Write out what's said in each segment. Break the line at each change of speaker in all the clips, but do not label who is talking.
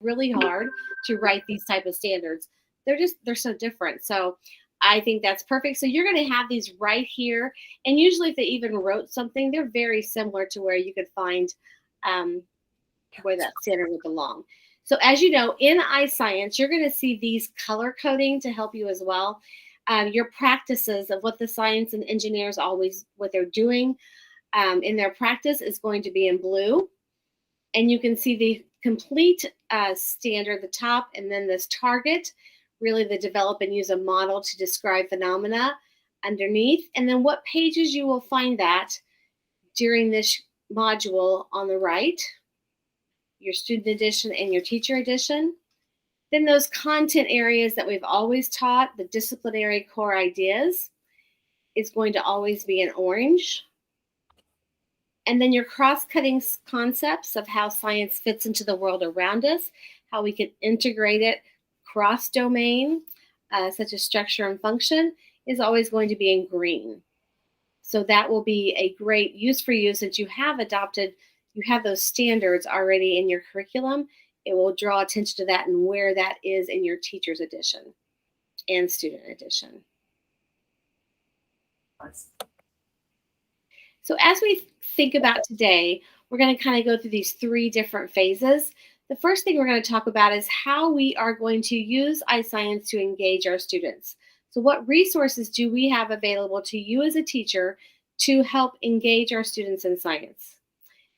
really hard to write these type of standards. They're so different. So I think that's perfect. So you're going to have these right here. And usually if they even wrote something, they're very similar to where you could find um, where that standard would belong. So as you know, in iScience, you're going to see these color coding to help you as well. Your practices of what the science and engineers always, what they're doing in their practice is going to be in blue. And you can see the complete standard at the top, and then this target, really the develop and use a model to describe phenomena underneath. And then what pages you will find that during this module on the right, your student edition and your teacher edition. Then those content areas that we've always taught, the disciplinary core ideas, is going to always be in orange. And then your cross-cutting concepts of how science fits into the world around us, how we can integrate it cross-domain, such as structure and function, is always going to be in green. So that will be a great use for you since you have those standards already in your curriculum. It will draw attention to that and where that is in your teacher's edition and student edition.
Nice.
So as we think about today, we're going to kind of go through these 3 different phases. The first thing we're going to talk about is how we are going to use iScience to engage our students. So what resources do we have available to you as a teacher to help engage our students in science?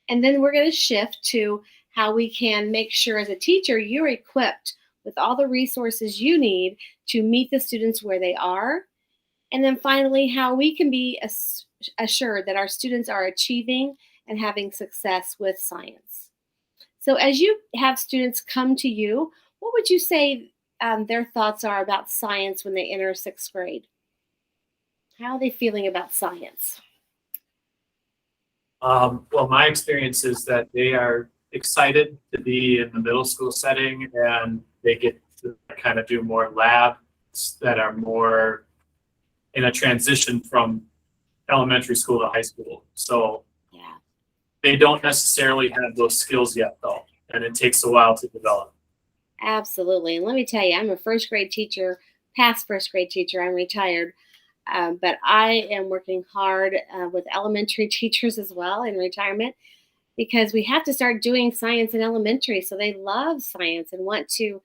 And then we're going to shift to how we can make sure as a teacher you're equipped with all the resources you need to meet the students where they are. And then finally, how we can be assured that our students are achieving and having success with science. So as you have students come to you, what would you say their thoughts are about science when they enter 6th grade? How are they feeling about science?
Well, my experience is that they are excited to be in the middle school setting, and they get to kind of do more labs that are more in a transition from elementary school to high school. So
yeah,
they don't necessarily have those skills yet, though, and it takes a while to develop.
Absolutely. And let me tell you, I'm a 1st grade teacher, past 1st grade teacher. I'm retired. But I am working hard with elementary teachers as well in retirement because we have to start doing science in elementary. So they love science and want to,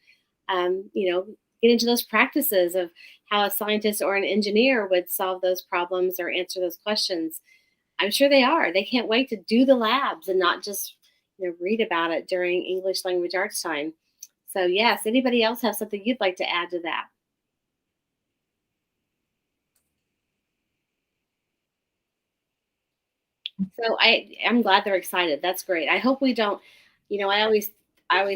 get into those practices of how a scientist or an engineer would solve those problems or answer those questions. I'm sure they are. They can't wait to do the labs and not just read about it during English language arts time. So yes, anybody else have something you'd like to add to that? So I'm glad they're excited. That's great. I hope we don't, I always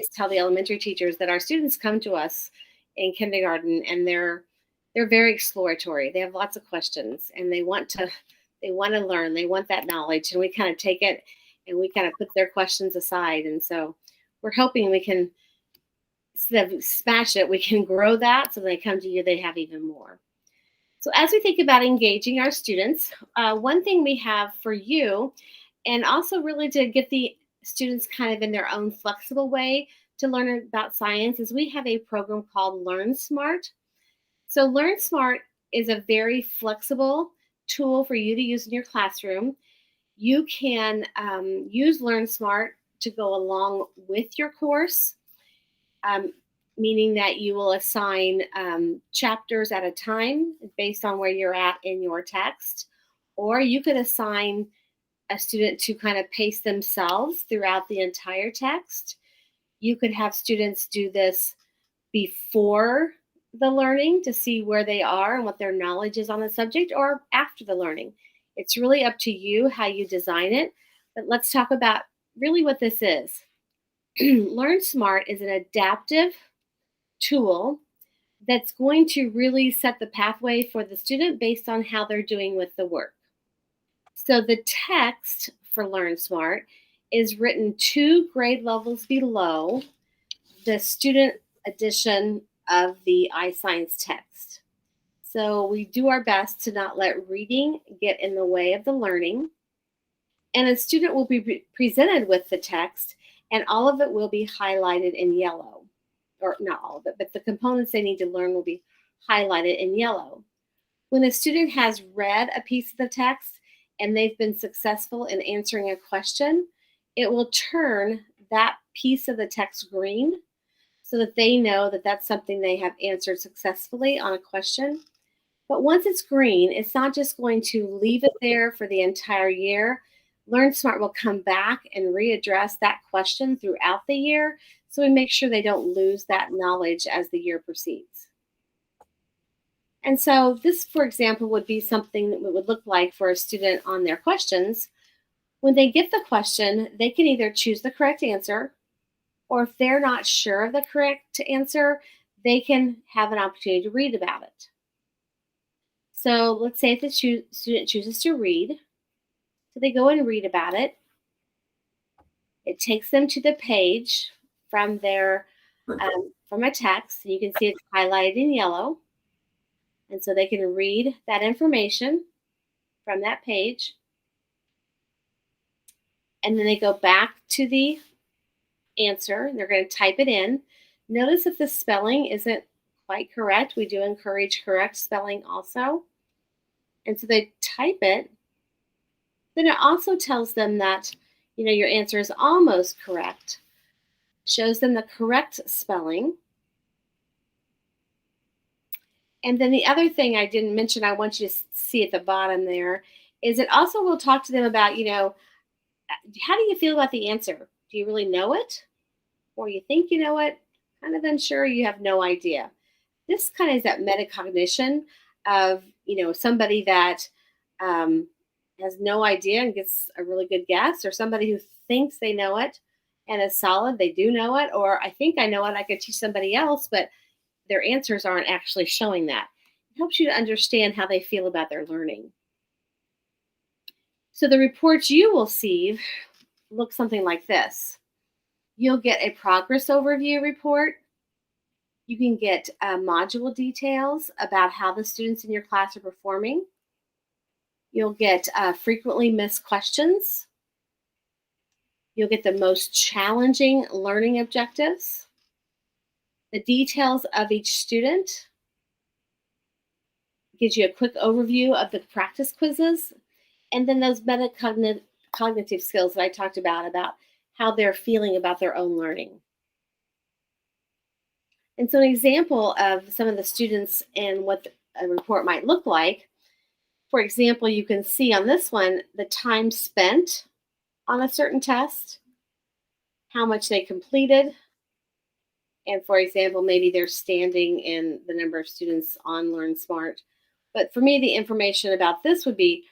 tell the elementary teachers that our students come to us in kindergarten and they're very exploratory. They have lots of questions and they want to learn. They want that knowledge, and we kind of take it and we kind of put their questions aside. And so we're hoping we can, instead of smash it, we can grow that so when they come to you, they have even more. So as we think about engaging our students, one thing we have for you, and also really to get the students kind of in their own flexible way to learn about science, is we have a program called Learn Smart. So Learn Smart is a very flexible tool for you to use in your classroom. You can use Learn Smart to go along with your course. Meaning that you will assign chapters at a time based on where you're at in your text, or you could assign a student to kind of pace themselves throughout the entire text. You could have students do this before the learning to see where they are and what their knowledge is on the subject, or after the learning. It's really up to you how you design it, but let's talk about really what this is. Learn Smart is an adaptive tool that's going to really set the pathway for the student based on how they're doing with the work. So the text for Learn Smart is written 2 grade levels below the student edition of the iScience text. So we do our best to not let reading get in the way of the learning. And a student will be presented with the text, and all of it will be highlighted in yellow. Or not all of it, but the components they need to learn will be highlighted in yellow. When a student has read a piece of the text and they've been successful in answering a question, it will turn that piece of the text green so that they know that that's something they have answered successfully on a question. But once it's green, it's not just going to leave it there for the entire year. LearnSmart will come back and readdress that question throughout the year so we make sure they don't lose that knowledge as the year proceeds. And so this, for example, would be something that would look like for a student on their questions. When they get the question, they can either choose the correct answer, or if they're not sure of the correct answer, they can have an opportunity to read about it. So let's say if the student chooses to read, so they go and read about it. It takes them to the page from their from a text. You can see it's highlighted in yellow. And so they can read that information from that page. And then they go back to the answer. And they're going to type it in. Notice if the spelling isn't quite correct. We do encourage correct spelling also. And so they type it. Then it also tells them that, your answer is almost correct. Shows them the correct spelling. And then the other thing I didn't mention, I want you to see at the bottom there, is it also will talk to them about, how do you feel about the answer? Do you really know it? Or you think you know it? Kind of unsure, you have no idea. This kind of is that metacognition of, somebody that has no idea and gets a really good guess, or somebody who thinks they know it and is solid, they do know it, or I think I know it, I could teach somebody else, but their answers aren't actually showing that. It helps you to understand how they feel about their learning. So the reports you will see look something like this. You'll get a progress overview report. You can get module details about how the students in your class are performing. You'll get frequently missed questions. You'll get the most challenging learning objectives, the details of each student. It gives you a quick overview of the practice quizzes, and then those metacognitive skills that I talked about how they're feeling about their own learning. And so an example of some of the students and what a report might look like, for example, you can see on this one the time spent on a certain test, how much they completed, and for example, maybe they're standing in the number of students on LearnSmart. But for me, the information about this would be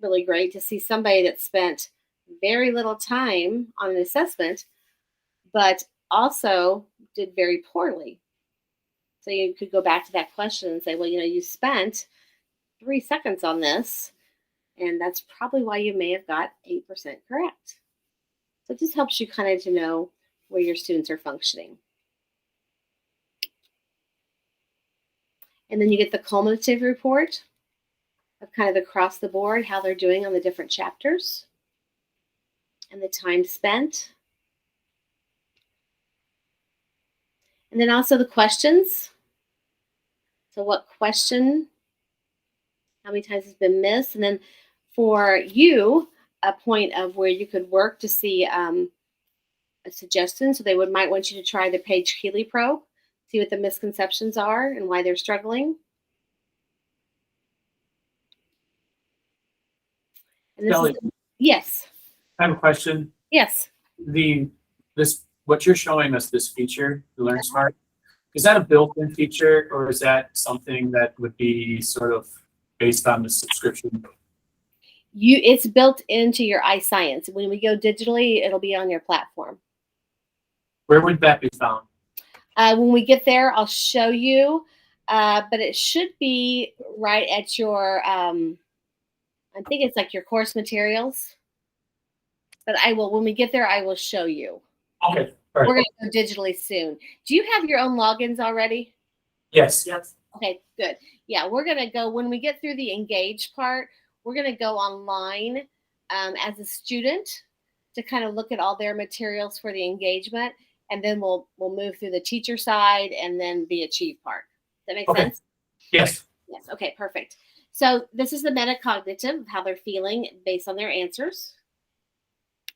really great to see somebody that spent very little time on an assessment, but also did very poorly. So you could go back to that question and say, well, you spent 3 seconds on this, and that's probably why you may have got 8% correct. So it just helps you kind of to know where your students are functioning. And then you get the cumulative report of kind of across the board, how they're doing on the different chapters and the time spent. And then also the questions. So what question, how many times has been missed? And then for you, a point of where you could work to see a suggestion. So they might want you to try the Page Healy probe, see what the misconceptions are and why they're struggling. And this
Kelly,
yes.
I have a question.
Yes.
What you're showing us, this feature, the LearnSmart, is that a built-in feature, or is that something that would be sort of based on the subscription?
It's built into your iScience. When we go digitally, it'll be on your platform.
Where would that be found?
When we get there, I'll show you, but it should be right at your, I think it's like your course materials. But when we get there, I will show you.
Okay. All right.
We're going to go digitally soon. Do you have your own logins already?
Yes.
Okay, good. Yeah, we're going to go, when we get through the engage part, we're going to go online as a student. to kind of look at all their materials for the engagement, and then we'll move through the teacher side and then the achieve part. Does that make
Okay.
sense?
Yes.
Yes. Okay, perfect. So this is the metacognitive of how they're feeling based on their answers.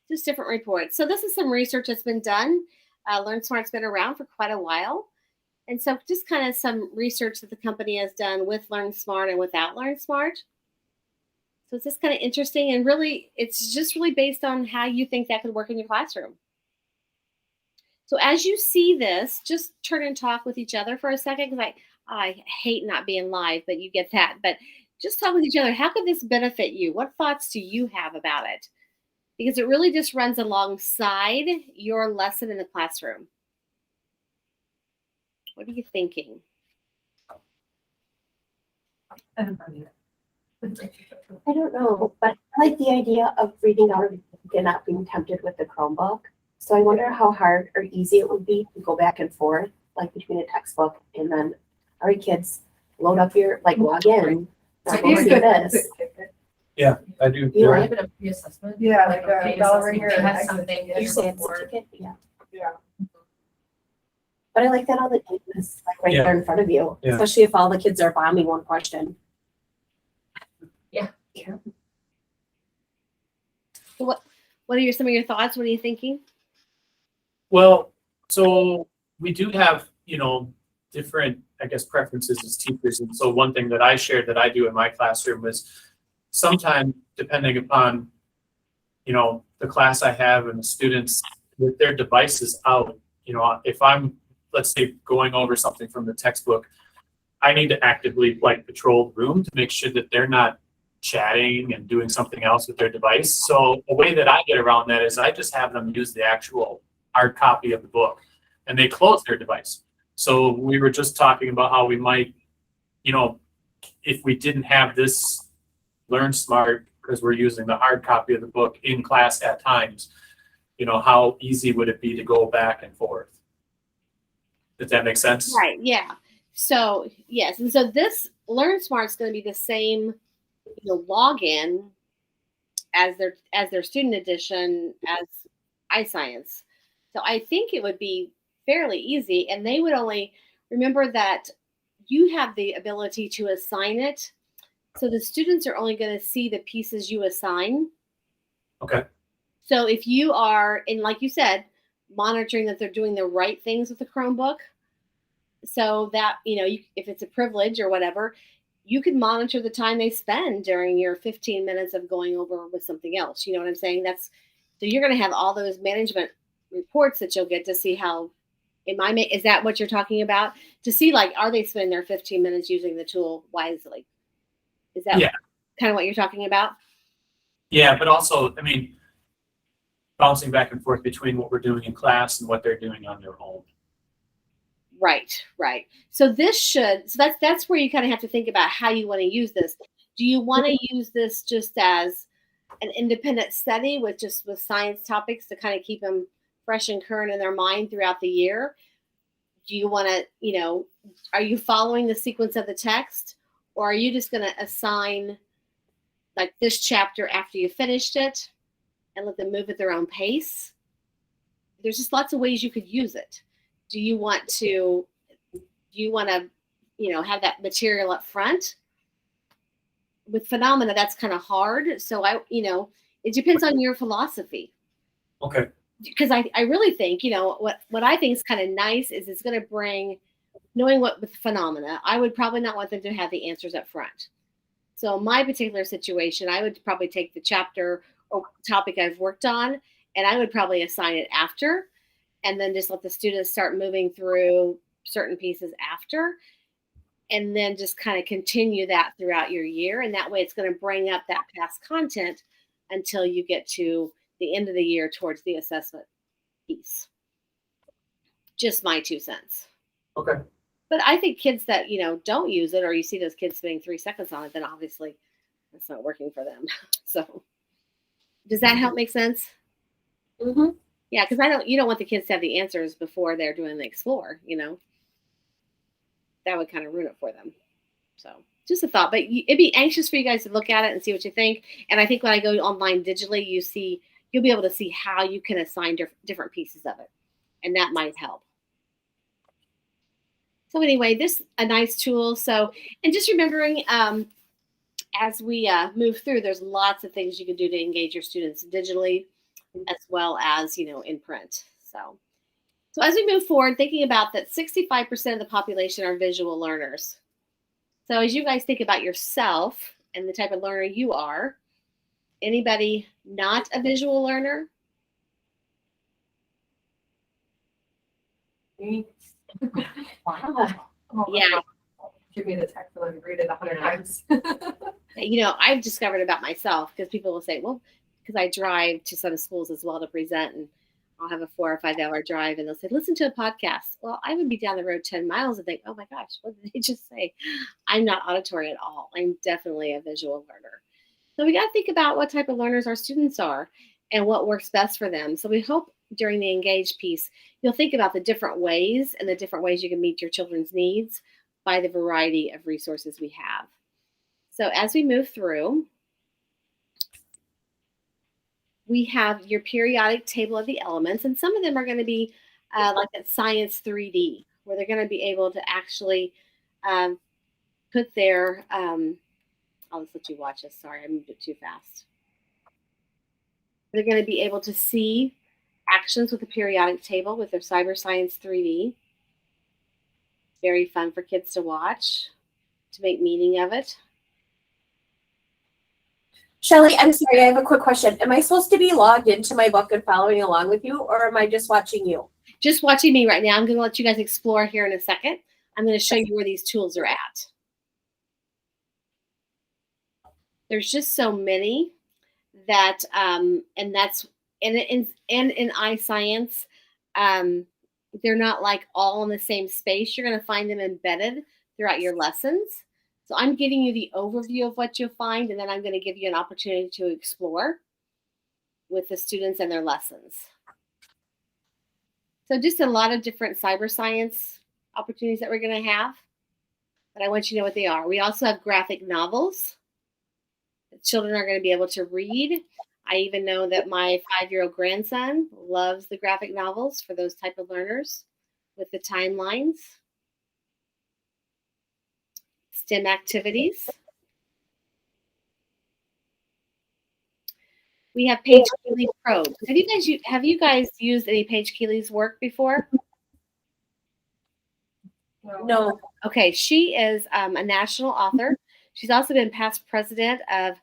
Just different reports. So this is some research that's been done. LearnSmart's been around for quite a while. And so just kind of some research that the company has done with LearnSmart and without LearnSmart. So it's just kind of interesting, and really, it's just really based on how you think that could work in your classroom. So as you see this, just turn and talk with each other for a second, because I hate not being live, but you get that. But just talk with each other. How could this benefit you? What thoughts do you have about it? Because it really just runs alongside your lesson in the classroom. What are you thinking?
I don't know, but I like the idea of reading out of the book and not being tempted with the Chromebook. So I wonder how hard or easy it would be to go back and forth, like between a textbook and then, all right, kids, load up your, like, log in. Like, we'll see this.
Yeah, I do.
You
Have
like,
it a pre-assessment.
Yeah, like a
pre-assessment,
gallery or
it
an
has
exit
something
you say it's a
before.
ticket? Yeah.
Yeah.
But I like that all the time, it's like right
Yeah.
there in front of you,
Yeah.
especially if all the kids are bombing one question.
So what are some of your thoughts? What are you thinking?
Well, so we do have, different, I guess, preferences as teachers. And so one thing that I shared that I do in my classroom is sometimes depending upon, the class I have and the students with their devices out, if I'm, let's say, going over something from the textbook, I need to actively like patrol the room to make sure that they're not chatting and doing something else with their device. So a way that I get around that is I just have them use the actual hard copy of the book and they close their device. So we were just talking about how we might, if we didn't have this LearnSmart because we're using the hard copy of the book in class at times, how easy would it be to go back and forth? Does that make sense?
Right. Yeah. So yes, and so this LearnSmart is going to be the same, login as their student edition as iScience. So I think it would be fairly easy, and they would only remember that you have the ability to assign it. So the students are only going to see the pieces you assign.
Okay.
So if you are, and like you said, monitoring that they're doing the right things with the Chromebook, so that, if it's a privilege or whatever, you can monitor the time they spend during your 15 minutes of going over with something else. You know what I'm saying? So you're going to have all those management reports that you'll get to see how, is that what you're talking about? To see, like, are they spending their 15 minutes using the tool wisely? Is that kind of what you're talking about?
Yeah, but also, bouncing back and forth between what we're doing in class and what they're doing on their own.
Right. So that's where you kind of have to think about how you want to use this. Do you want to use this just as an independent study with science topics to kind of keep them fresh and current in their mind throughout the year? Do you want to, are you following the sequence of the text, or are you just going to assign like this chapter after you finished it and let them move at their own pace? There's just lots of ways you could use it. Do you want to, have that material up front? With phenomena, that's kind of hard. So it depends on your philosophy.
Okay.
Because I really think, what I think is kind of nice is it's going to bring, knowing what with phenomena, I would probably not want them to have the answers up front. So in my particular situation, I would probably take the chapter or topic I've worked on, and I would probably assign it after, and then just let the students start moving through certain pieces after, and then just kind of continue that throughout your year. And that way it's going to bring up that past content until you get to the end of the year towards the assessment piece. Just my 2 cents.
Okay.
But I think kids that, don't use it, or you see those kids spending 3 seconds on it, then obviously that's not working for them. So does that help make sense?
Mm-hmm.
Yeah, because you don't want the kids to have the answers before they're doing the explore, That would kind of ruin it for them. So just a thought, but it'd be anxious for you guys to look at it and see what you think. And I think when I go online digitally, you see you'll be able to see how you can assign different pieces of it, and that might help. So anyway, this a nice tool. So, and just remembering as we move through, there's lots of things you can do to engage your students digitally as well as, in print. So as we move forward, thinking about that 65% of the population are visual learners. So as you guys think about yourself and the type of learner you are, anybody not a visual learner?
Wow.
Yeah.
Give me the text and let me read it 100 times.
I've discovered about myself, because people will say, well, because I drive to some schools as well to present, and I'll have a 4 or 5 hour drive, and they'll say, listen to a podcast. Well, I would be down the road 10 miles and think, oh my gosh, what did they just say? I'm not auditory at all. I'm definitely a visual learner. So we got to think about what type of learners our students are and what works best for them. So we hope during the engage piece, you'll think about the different ways and the different ways you can meet your children's needs by the variety of resources we have. So as we move through, we have your periodic table of the elements, and some of them are going to be like at Science 3D, where they're going to be able to actually put their, I'll just let you watch this. Sorry, I moved it too fast. They're going to be able to see actions with the periodic table with their Cyber Science 3D. Very fun for kids to watch, to make meaning of it.
Shelly, I'm sorry, I have a quick question. Am I supposed to be logged into my book and following along with you, or am I just watching you?
Just watching me right now. I'm going to let you guys explore here in a second. I'm going to show you where these tools are at. There's just so many that, and that's, and in iScience, they're not like all in the same space. You're going to find them embedded throughout your lessons. So I'm giving you the overview of what you'll find, and then I'm going to give you an opportunity to explore with the students and their lessons. So just a lot of different cyber science opportunities that we're going to have, but I want you to know what they are. We also have graphic novels that children are going to be able to read. I even know that my 5-year-old grandson loves the graphic novels for those type of learners with the timelines. STEM activities. We have Paige Keeley probes. Have you guys used any Paige Keeley's work before?
No.
Okay, she is a national author. She's also been past president of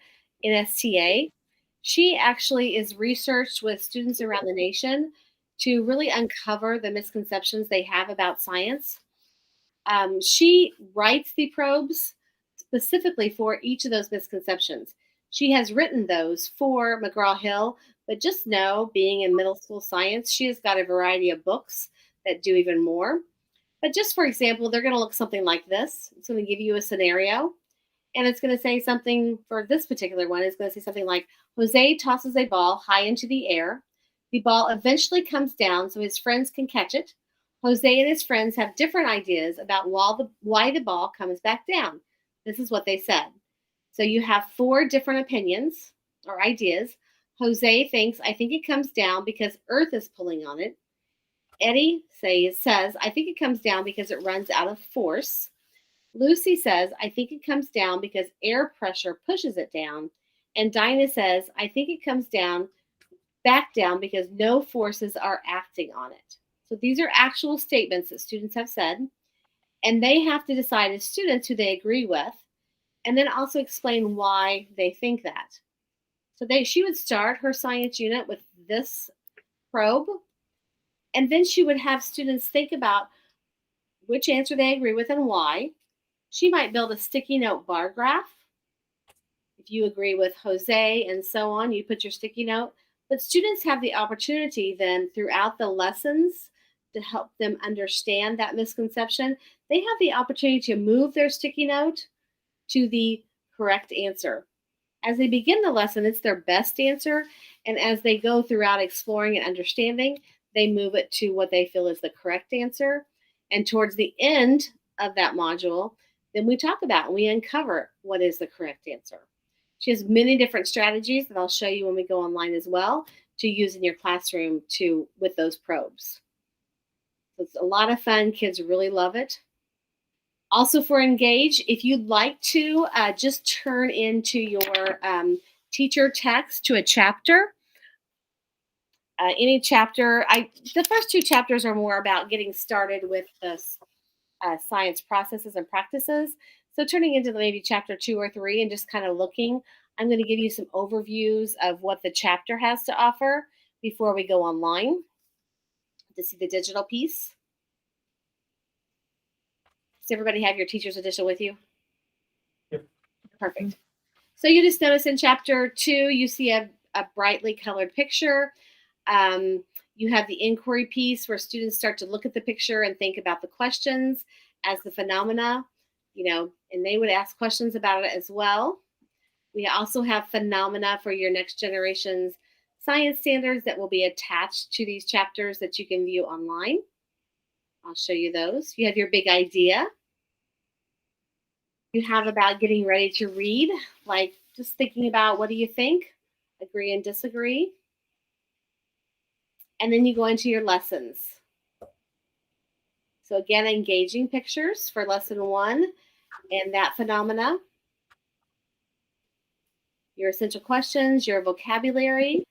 NSTA. She actually is researched with students around the nation to really uncover the misconceptions they have about science. She writes the probes specifically for each of those misconceptions. She has written those for McGraw-Hill, but just know, being in middle school science, she has got a variety of books that do even more. But just for example, they're going to look something like this. It's going to give you a scenario, and it's going to say something, for this particular one, it's going to say something like, Jose tosses a ball high into the air. The ball eventually comes down so his friends can catch it. Jose and his friends have different ideas about why the ball comes back down. This is what they said. So you have 4 different opinions or ideas. Jose thinks, I think it comes down because Earth is pulling on it. Eddie says, I think it comes down because it runs out of force. Lucy says, I think it comes down because air pressure pushes it down. And Dinah says, I think it comes back down because no forces are acting on it. So these are actual statements that students have said, and they have to decide as students who they agree with, and then also explain why they think that. So she would start her science unit with this probe, and then she would have students think about which answer they agree with and why. She might build a sticky note bar graph. If you agree with Jose and so on, you put your sticky note. But students have the opportunity then throughout the lessons to help them understand that misconception. They have the opportunity to move their sticky note to the correct answer. As they begin the lesson, it's their best answer. And as they go throughout exploring and understanding, they move it to what they feel is the correct answer. And towards the end of that module, then we talk about and we uncover what is the correct answer. She has many different strategies that I'll show you when we go online as well to use in your classroom with those probes. So it's a lot of fun. Kids really love it. Also for Engage, if you'd like to just turn into your teacher text to a chapter. Any chapter, the first 2 chapters are more about getting started with the science processes and practices. So turning into maybe chapter 2 or 3 and just kind of looking, I'm going to give you some overviews of what the chapter has to offer before we go online to see the digital piece. Does everybody have your teacher's edition with you?
Yep.
Perfect. So you just notice in chapter 2, you see a brightly colored picture. You have the inquiry piece where students start to look at the picture and think about the questions as the phenomena, and they would ask questions about it as well. We also have phenomena for your next generation's science standards that will be attached to these chapters that you can view online. I'll show you those. You have your big idea. You have about getting ready to read, like just thinking about what do you think, agree and disagree. And then you go into your lessons. So again, engaging pictures for lesson 1 and that phenomena. Your essential questions, your vocabulary.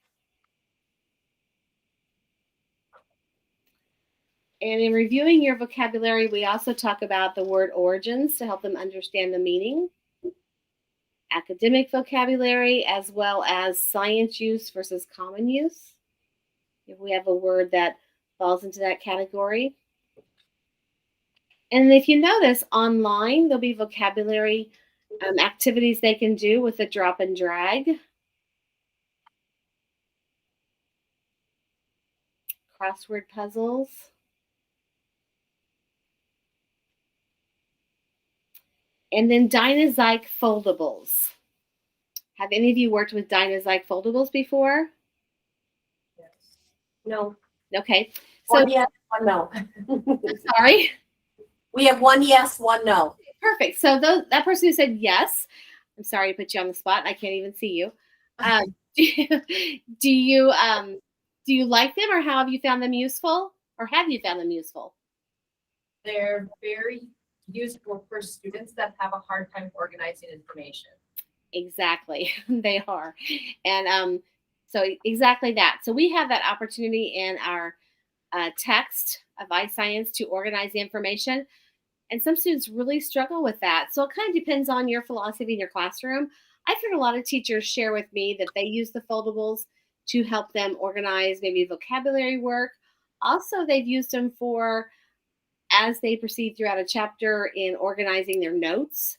And in reviewing your vocabulary, we also talk about the word origins to help them understand the meaning. Academic vocabulary, as well as science use versus common use, if we have a word that falls into that category. And if you notice, online, there'll be vocabulary activities they can do with a drop and drag. Crossword puzzles. And then Dynazyke foldables. Have any of you worked with Dynazyke foldables before?
Yes. No.
Okay. So,
One yes, one no.
I'm sorry.
We have 1 yes, 1 no.
Perfect. So that person who said yes, I'm sorry to put you on the spot. I can't even see you. Do you like them, or how have you found them useful, or have you found them useful?
They're very useful for students that have a hard time organizing information.
Exactly, they are, and so exactly that. So we have that opportunity in our text of iScience to organize the information. And some students really struggle with that. So it kind of depends on your philosophy in your classroom. I've heard a lot of teachers share with me that they use the foldables to help them organize maybe vocabulary work. Also, they've used them for, as they proceed throughout a chapter, in organizing their notes.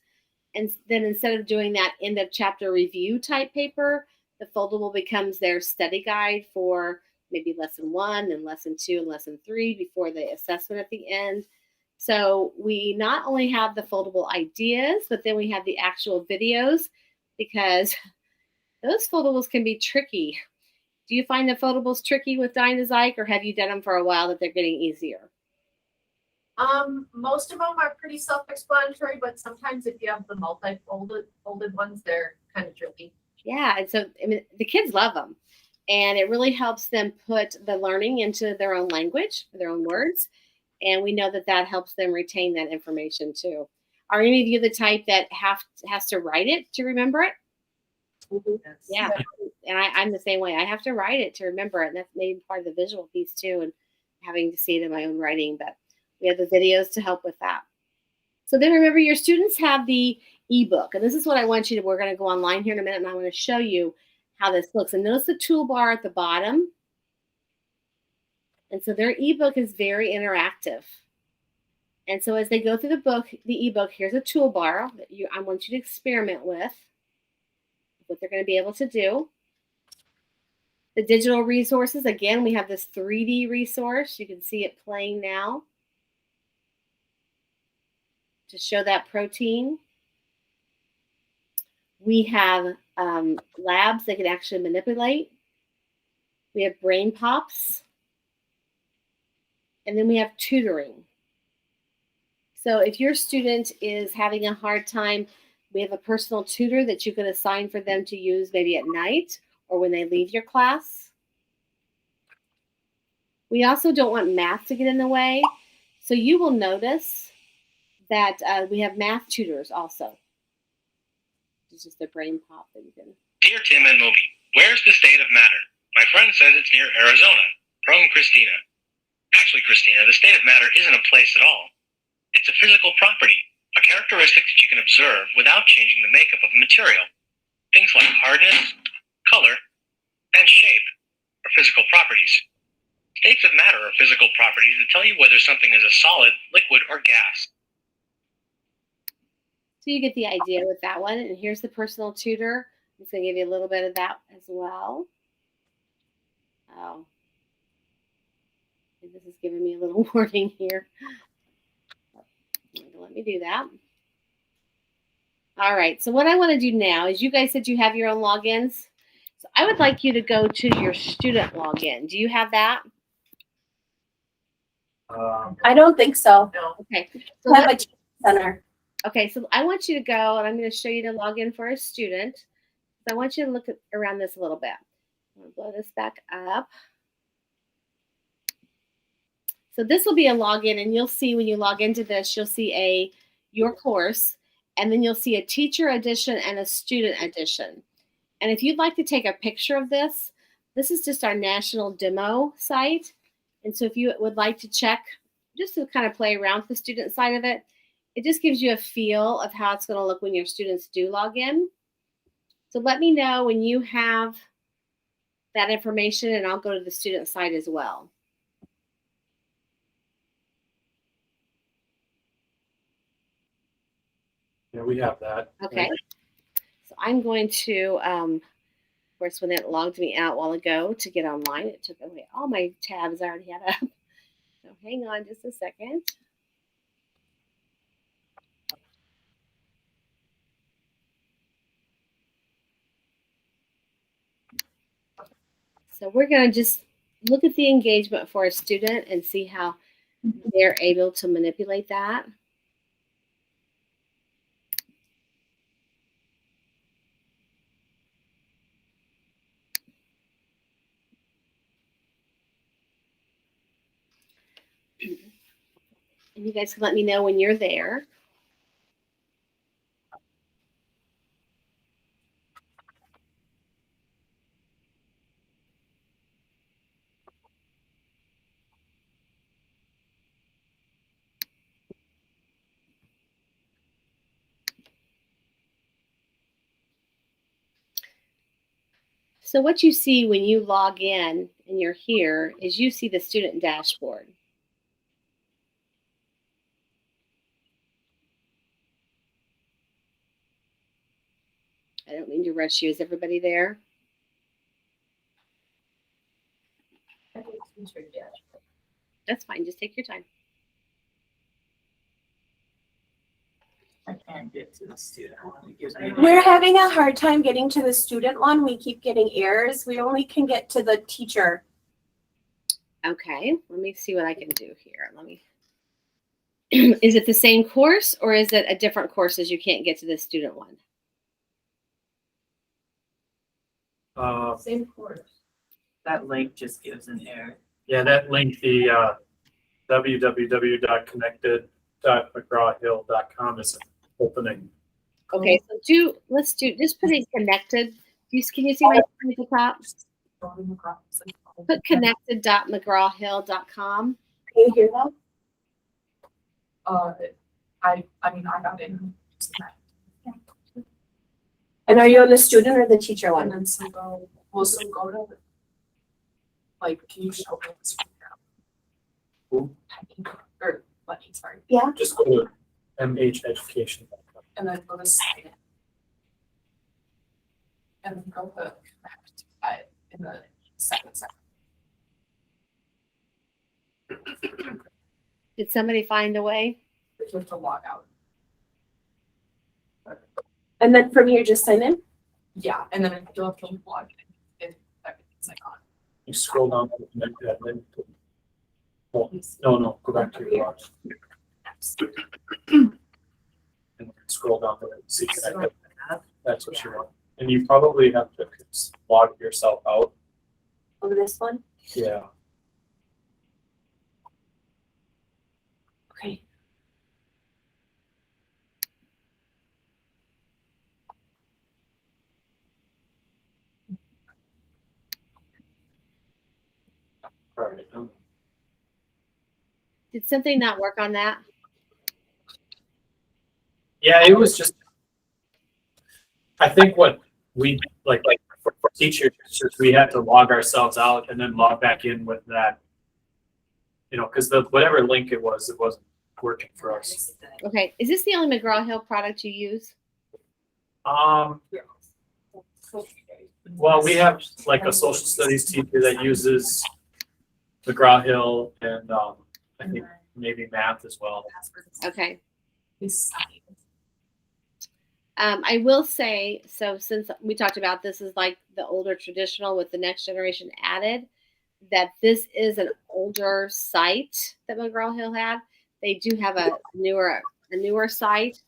And then instead of doing that end of chapter review type paper, the foldable becomes their study guide for maybe lesson 1 and lesson 2 and lesson 3 before the assessment at the end. So we not only have the foldable ideas, but then we have the actual videos, because those foldables can be tricky. Do you find the foldables tricky with Dynazyke, or have you done them for a while that they're getting easier?
Most of them are pretty self-explanatory, but sometimes if you have the multi-folded ones, they're kind of tricky.
Yeah, and so the kids love them, and it really helps them put the learning into their own language, their own words. And we know that helps them retain that information too. Are any of you the type that has to write it to remember it?
Mm-hmm.
Yeah, and I'm the same way. I have to write it to remember it, and that's maybe part of the visual piece too, and having to see it in my own writing. But we have the videos to help with that. So then remember, your students have the ebook, and this is what I want you to. We're going to go online here in a minute, and I want to show you how this looks. And notice the toolbar at the bottom. And so their ebook is very interactive. And so as they go through the ebook, here's a toolbar that I want you to experiment with what they're going to be able to do. The digital resources, again, we have this 3D resource. You can see it playing now to show that protein. We have labs they can actually manipulate. We have brain pops. And then we have tutoring. So if your student is having a hard time, we have a personal tutor that you can assign for them to use maybe at night or when they leave your class. We also don't want math to get in the way. So you will notice that we have math tutors also. It's just a brain pop that you can.
Dear Tim and Moby, where's the state of matter? My friend says it's near Arizona. From Christina. Actually, Christina, the state of matter isn't a place at all. It's a physical property, a characteristic that you can observe without changing the makeup of a material. Things like hardness, color, and shape are physical properties. States of matter are physical properties that tell you whether something is a solid, liquid, or gas.
So you get the idea with that one. And here's the personal tutor. I'm just going to give you a little bit of that as well. Oh, this is giving me a little warning here. Let me do that. All right. So what I want to do now is you guys said you have your own logins. So I would like you to go to your student login. Do you have that?
I don't think so.
No.
Okay.
So I have a teaching center.
Okay, so I want you to go, and I'm going to show you to log in for a student. So I want you to look around this a little bit. I'm going to blow this back up. So this will be a login, and you'll see when you log into this, you'll see your course, and then you'll see a teacher edition and a student edition. And if you'd like to take a picture of this, this is just our national demo site. And so if you would like to check, just to kind of play around with the student side of it, it just gives you a feel of how it's going to look when your students do log in. So let me know when you have that information, and I'll go to the student site as well.
Yeah, we have that.
Okay. So I'm going to, of course, when it logged me out a while ago to get online, it took away all my tabs I already had up. So hang on just a second. So we're going to just look at the engagement for a student and see how they're able to manipulate that. And you guys can let me know when you're there. So what you see when you log in and you're here is you see the student dashboard. I don't mean to rush you. Is everybody there? That's fine. Just take your time.
I can't get to the student one. It gives me.
We're having a hard time getting to the student one. We keep getting errors. We only can get to the teacher.
Okay, let me see what I can do here. Let me. Is it the same course or is it a different course as you can't get to the student one?
Same course.
That link just gives an error.
Yeah, that link, the www.connected.mcgrawhill.com is opening.
Okay, so just put in connected. Can you see my screen at the top? Put connected.mcgrawhill.com.
Can you hear that?
I mean, I got in.
And are you on the student or the teacher
And
one?
then some go, to, like, can you show me the screen now?
Who?
Or, let me, sorry.
Yeah.
Just go to mheducation.com.
And then go to sign in. And then go to connect in the second section.
Did somebody find a way?
You have to log out.
And then from here, just sign in?
Yeah, and then you'll have to log in if everything's like on.
You scroll down to connect that link. Oh, no, go back to your log. And scroll down to it, see connected. That's what you want. And you probably have to log yourself out.
Over this one?
Yeah.
Did something not work on that?
Yeah, it was just, I think what we, like for teachers, we had to log ourselves out and then log back in with that, because whatever link it wasn't working for us.
Okay. Is this the only McGraw-Hill product you use?
Well, we have like a social studies teacher that uses McGraw-Hill and I think maybe math as well.
Okay. I will say, so since we talked about this is like the older traditional with the next generation added, that this is an older site that McGraw-Hill had. They do have a newer site.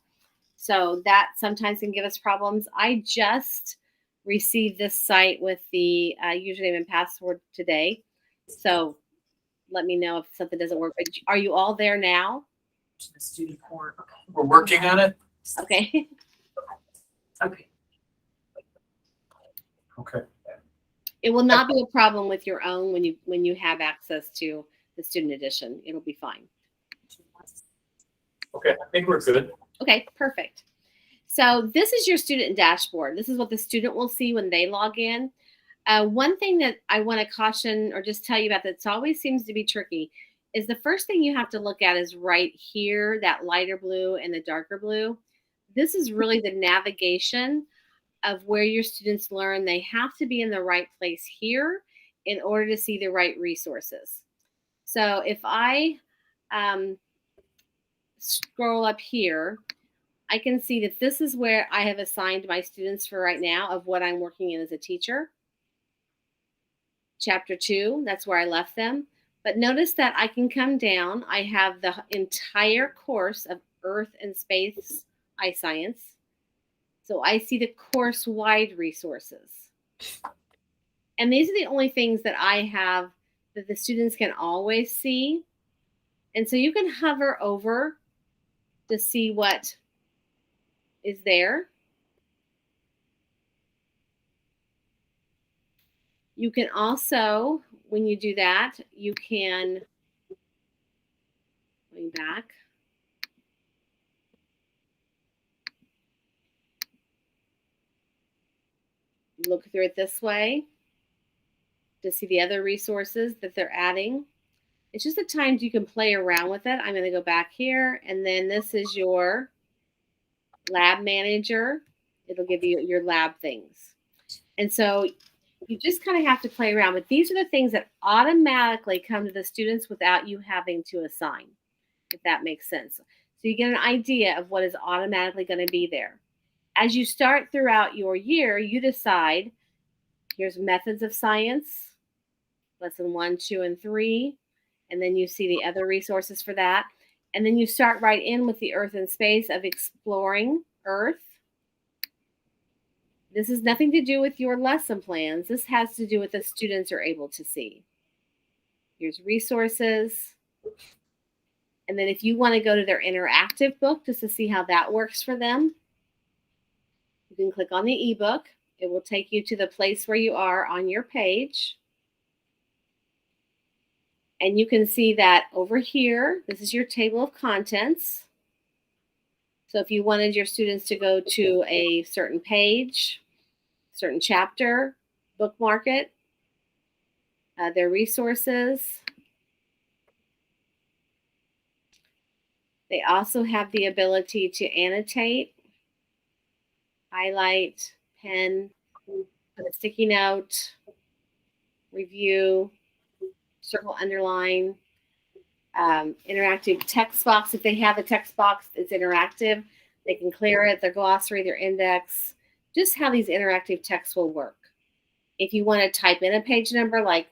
So that sometimes can give us problems. I just received this site with the username and password today. So let me know if something doesn't work. But are you all there now?
We're working on it.
Okay.
Okay.
Okay.
It will not be a problem with your own when you have access to the student edition. It'll be fine.
Okay, I think we're good.
Okay, perfect. So this is your student dashboard. This is what the student will see when they log in. One thing that I want to caution or just tell you about that always seems to be tricky is the first thing you have to look at is right here, that lighter blue and the darker blue. This is really the navigation of where your students learn. They have to be in the right place here in order to see the right resources. So if I scroll up here, I can see that this is where I have assigned my students for right now of what I'm working in as a teacher. Chapter 2, that's where I left them. But notice that I can come down. I have the entire course of Earth and Space iScience. So I see the course-wide resources. And these are the only things that I have that the students can always see. And so you can hover over to see what is there. You can also, when you do that, you can, going back, look through it this way to see the other resources that they're adding. It's just the times you can play around with it. I'm going to go back here, and then this is your lab manager. It'll give you your lab things. And so you just kind of have to play around. But these are the things that automatically come to the students without you having to assign, if that makes sense. So you get an idea of what is automatically going to be there. As you start throughout your year, you decide, here's methods of science, lesson 1, 2, and 3. And then you see the other resources for that. And then you start right in with the Earth and Space of exploring Earth. This has nothing to do with your lesson plans. This has to do with the students are able to see. Here's resources. And then if you want to go to their interactive book just to see how that works for them, you can click on the ebook. It will take you to the place where you are on your page. And you can see that over here, this is your table of contents. So if you wanted your students to go to a certain page, certain chapter, bookmark it, their resources. They also have the ability to annotate, highlight, pen, put a sticky note, review, circle, underline, interactive text box. If they have a text box, it's interactive. They can clear it, their glossary, their index, just how these interactive texts will work. If you want to type in a page number like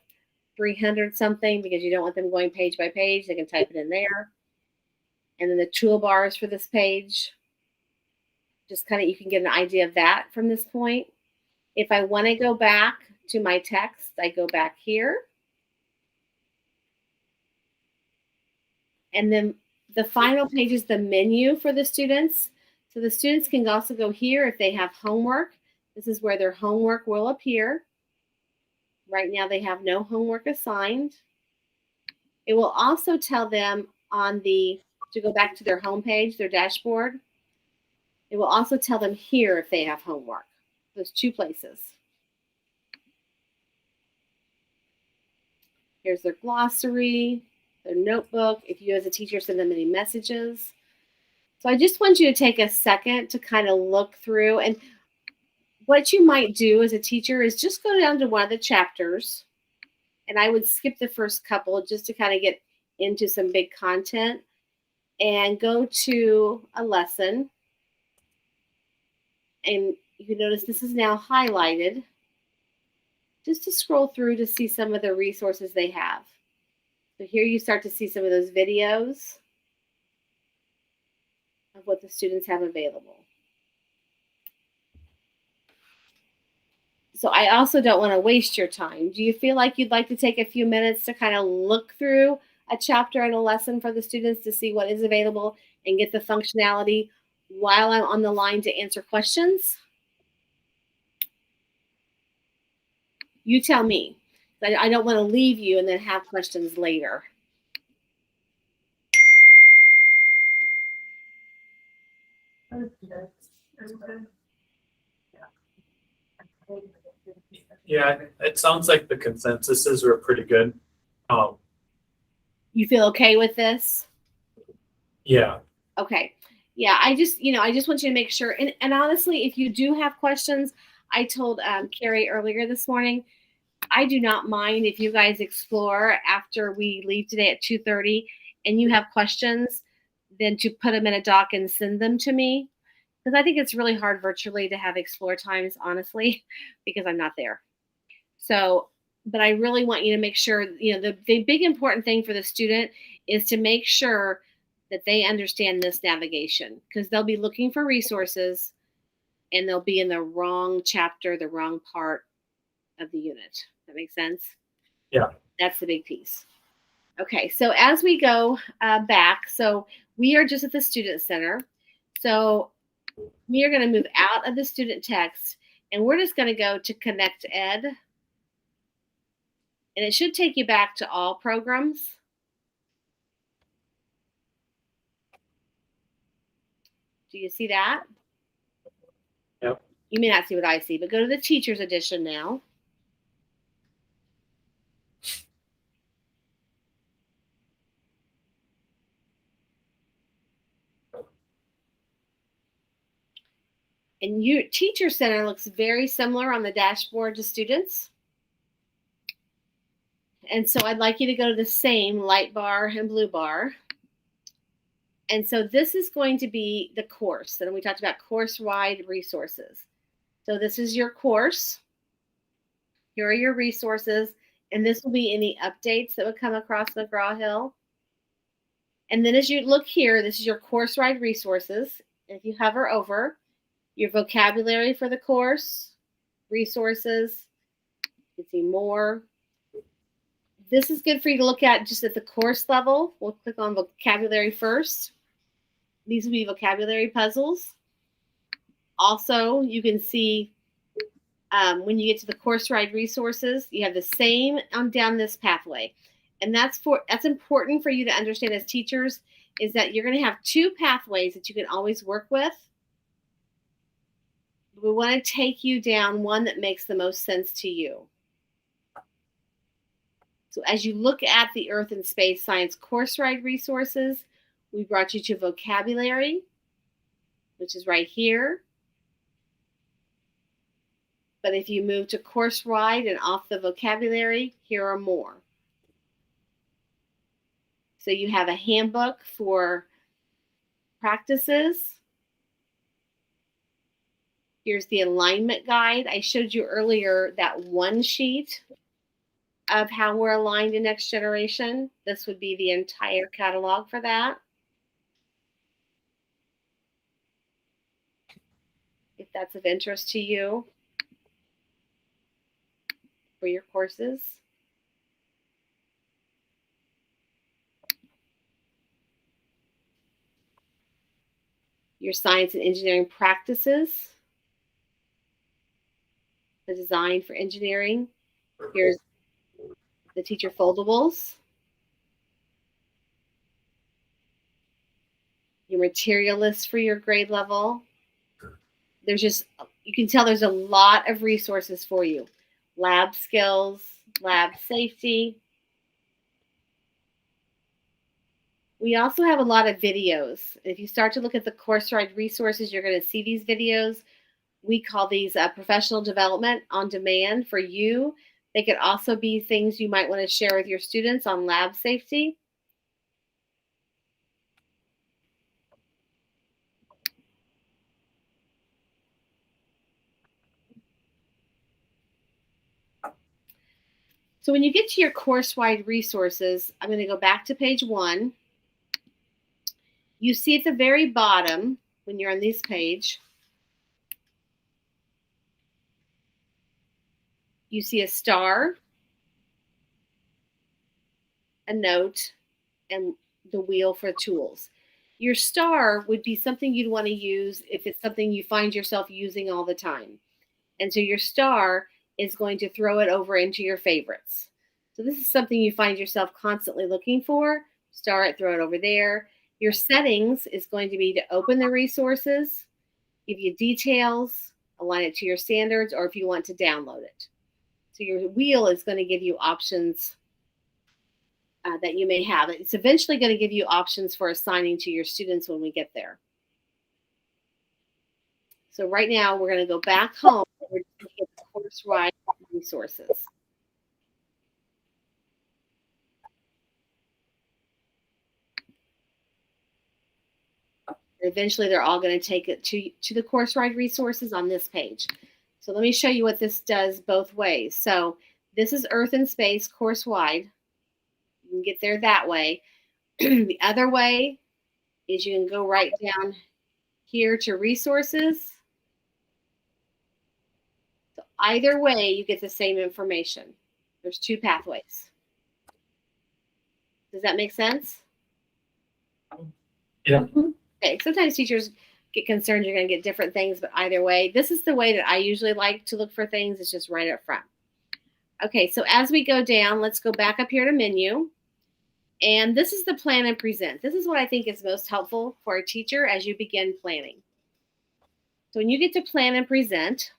300 something because you don't want them going page by page, they can type it in there. And then the toolbars for this page, just kind of, you can get an idea of that from this point. If I want to go back to my text, I go back here. And then the final page is the menu for the students. So the students can also go here if they have homework. This is where their homework will appear. Right now they have no homework assigned. It will also tell them to go back to their homepage, their dashboard. It will also tell them here if they have homework. Those two places. Here's their glossary, their notebook, if you as a teacher send them any messages. So I just want you to take a second to kind of look through. And what you might do as a teacher is just go down to one of the chapters. And I would skip the first couple just to kind of get into some big content. And go to a lesson. And you can notice this is now highlighted. Just to scroll through to see some of the resources they have. So here you start to see some of those videos of what the students have available. So I also don't want to waste your time. Do you feel like you'd like to take a few minutes to kind of look through a chapter and a lesson for the students to see what is available and get the functionality while I'm on the line to answer questions? You tell me. I don't want to leave you and then have questions later.
Yeah, it sounds like the consensuses were pretty good.
You feel okay with this?
Yeah.
Okay. Yeah, I just want you to make sure. And honestly, if you do have questions, I told Carrie earlier this morning, I do not mind if you guys explore after we leave today at 2:30 and you have questions, then to put them in a doc and send them to me. Because I think it's really hard virtually to have explore times, honestly, because I'm not there. So, but I really want you to make sure, the big important thing for the student is to make sure that they understand this navigation, because they'll be looking for resources and they'll be in the wrong chapter, the wrong part of the unit. That makes sense?
Yeah.
That's the big piece. Okay, so as we go back, so we are just at the Student Center. So we are going to move out of the student text and we're just going to go to Connect Ed. And it should take you back to all programs. Do you see that?
Yep.
You may not see what I see, but go to the Teachers Edition now. And your Teacher Center looks very similar on the dashboard to students. And so I'd like you to go to the same light bar and blue bar. And so this is going to be the course. And we talked about course-wide resources. So this is your course. Here are your resources. And this will be any updates that would come across McGraw-Hill. And then as you look here, this is your course-wide resources. And if you hover over, your vocabulary for the course, resources, you can see more. This is good for you to look at just at the course level. We'll click on vocabulary first. These will be vocabulary puzzles. Also, you can see when you get to the course-wide resources, you have the same on down this pathway. And that's important for you to understand as teachers, is that you're going to have two pathways that you can always work with. We want to take you down one that makes the most sense to you. So as you look at the Earth and Space Science course-wide resources, we brought you to vocabulary, which is right here. But if you move to course-wide and off the vocabulary, here are more. So you have a handbook for practices. Here's the alignment guide. I showed you earlier that one sheet of how we're aligned in Next Generation. This would be the entire catalog for that. If that's of interest to you for your courses. Your science and engineering practices. The design for engineering. Here's the teacher foldables. your material list for your grade level. There's just, you can tell there's a lot of resources for you. Lab skills, lab safety. We also have a lot of videos. If you start to look at the course-wide resources, you're going to see these videos. We call these professional development on demand for you. They could also be things you might want to share with your students on lab safety. So when you get to your course-wide resources, I'm going to go back to page 1. You see at the very bottom, when you're on this page, you see a star, a note, and the wheel for tools. Your star would be something you'd want to use if it's something you find yourself using all the time. And so your star is going to throw it over into your favorites. So this is something you find yourself constantly looking for. Star it, throw it over there. Your settings is going to be to open the resources, give you details, align it to your standards, or if you want to download it. So your wheel is going to give you options that you may have. It's eventually going to give you options for assigning to your students when we get there. So right now we're going to go back home. We're going to get the course-wide resources. Eventually they're all going to take it to the course-wide resources on this page. So let me show you what this does both ways. So this is Earth and Space course-wide. You can get there that way. The other way is you can go right down here to resources. So either way, you get the same information. There's 2 pathways. Does that make sense?
Yeah.
Okay, sometimes teachers get concerned you're going to get different things, but either way, this is the way that I usually like to look for things. It's just right up front. Okay, so as we go down, let's go back up here to menu. And this is the plan and present. This is what I think is most helpful for a teacher as you begin planning. So when you get to plan and present,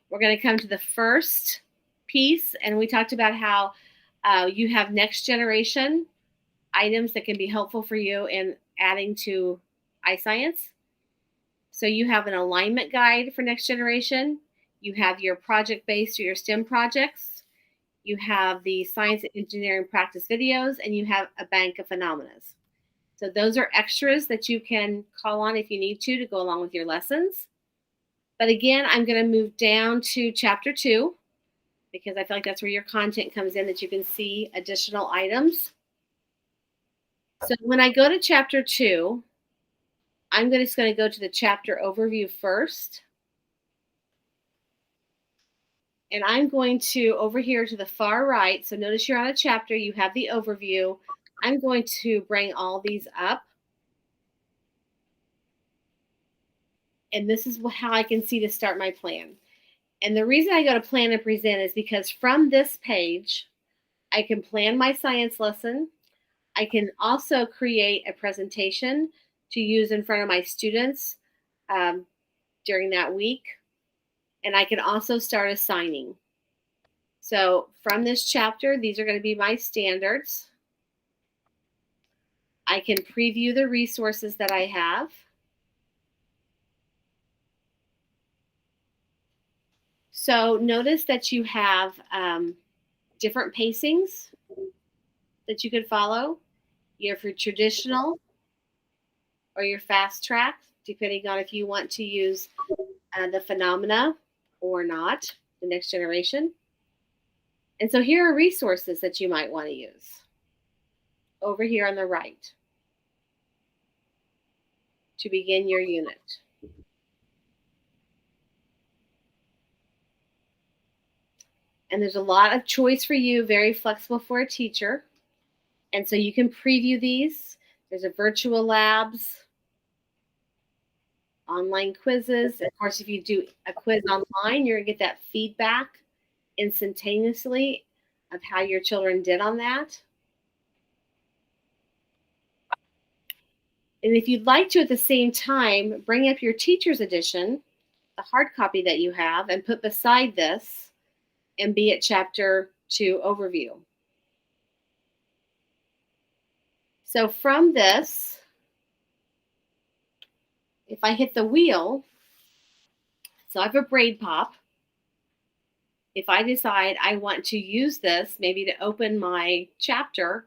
we're going to come to the first piece, and we talked about how you have next generation items that can be helpful for you in adding to iScience. So you have an alignment guide for next generation. You have your project-based or your STEM projects. You have the science and engineering practice videos, and you have a bank of phenomena. So those are extras that you can call on if you need to go along with your lessons. But again, I'm going to move down to chapter 2 because I feel like that's where your content comes in, that you can see additional items. So when I go to chapter 2, I'm just going to go to the chapter overview first. And I'm going to, over here to the far right, so notice you're on a chapter, you have the overview. I'm going to bring all these up. And this is how I can see to start my plan. And the reason I go to plan and present is because from this page, I can plan my science lesson. I can also create a presentation to use in front of my students during that week. And I can also start assigning. So from this chapter, these are going to be my standards. I can preview the resources that I have. So notice that you have different pacings that you could follow. You have your traditional or your fast track, depending on if you want to use the phenomena or not, the next generation. And so here are resources that you might want to use over here on the right to begin your unit. And there's a lot of choice for you, very flexible for a teacher. And so you can preview these. There's a virtual labs, online quizzes. Of course, if you do a quiz online, you're going to get that feedback instantaneously of how your children did on that. And if you'd like to at the same time, bring up your teacher's edition, the hard copy that you have, and put beside this and be at chapter 2 overview. So from this, if I hit the wheel, so I have a braid pop. If I decide I want to use this maybe to open my chapter,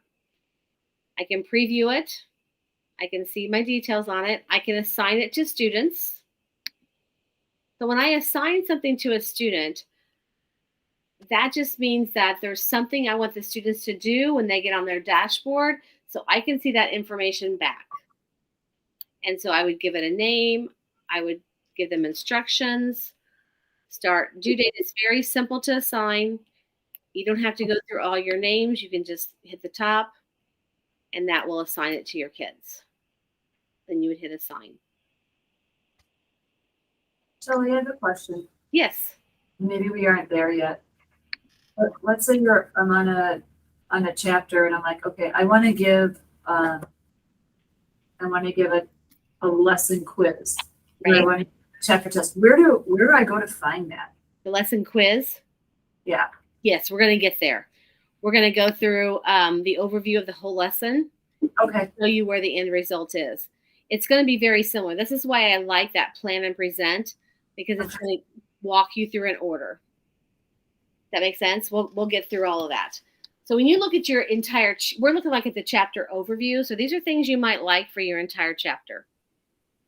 I can preview it. I can see my details on it. I can assign it to students. So when I assign something to a student, that just means that there's something I want the students to do when they get on their dashboard, so I can see that information back. And so I would give it a name. I would give them instructions. Start due date is very simple to assign. You don't have to go through all your names. You can just hit the top, and that will assign it to your kids. Then you would hit assign.
So I have a question.
Yes.
Maybe we aren't there yet. But let's say I'm on a chapter and I'm like, okay, I want to give a lesson quiz. Or I
Right.
want to chapter test. Where do I go to find that?
The lesson quiz.
Yeah.
Yes, we're going to get there. We're going to go through the overview of the whole lesson.
Okay.
Show you where the end result is. It's going to be very similar. This is why I like that plan and present, because it's going to walk you through an order. That makes sense? We'll get through all of that. So when you look at your entire, we're looking like at the chapter overview. So these are things you might like for your entire chapter.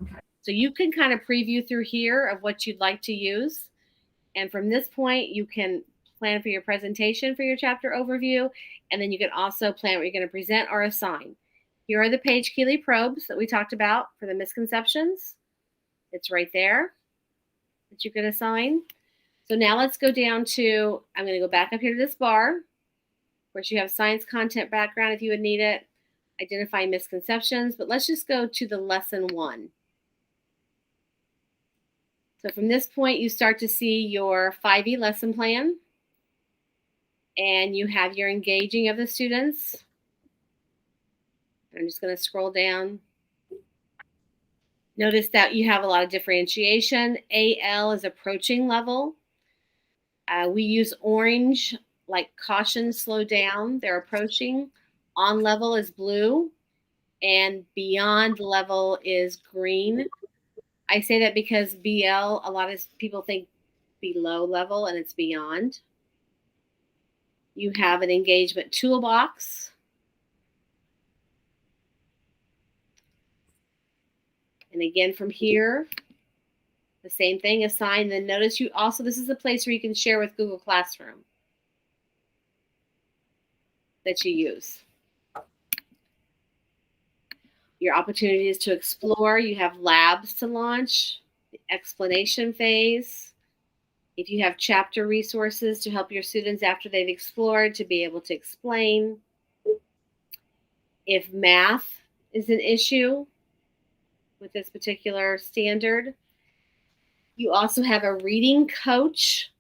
Okay.
So you can kind of preview through here of what you'd like to use. And from this point, you can plan for your presentation for your chapter overview. And then you can also plan what you're going to present or assign. Here are the Page Keeley probes that we talked about for the misconceptions. It's right there that you can assign. So now let's go down to, I'm going to go back up here to this bar, where you have science content background if you would need it, identify misconceptions, but let's just go to the lesson 1. So from this point, you start to see your 5E lesson plan, and you have your engaging of the students. I'm just going to scroll down. Notice that you have a lot of differentiation. AL is approaching level. We use orange, like caution, slow down. They're approaching. On level is blue, and beyond level is green. I say that because BL, a lot of people think below level, and it's beyond. You have an engagement toolbox. And again, from here, the same thing, assign. Then notice you also, this is a place where you can share with Google Classroom that you use. Your opportunities to explore. You have labs to launch, the explanation phase. If you have chapter resources to help your students after they've explored to be able to explain. If math is an issue with this particular standard. You also have a reading coach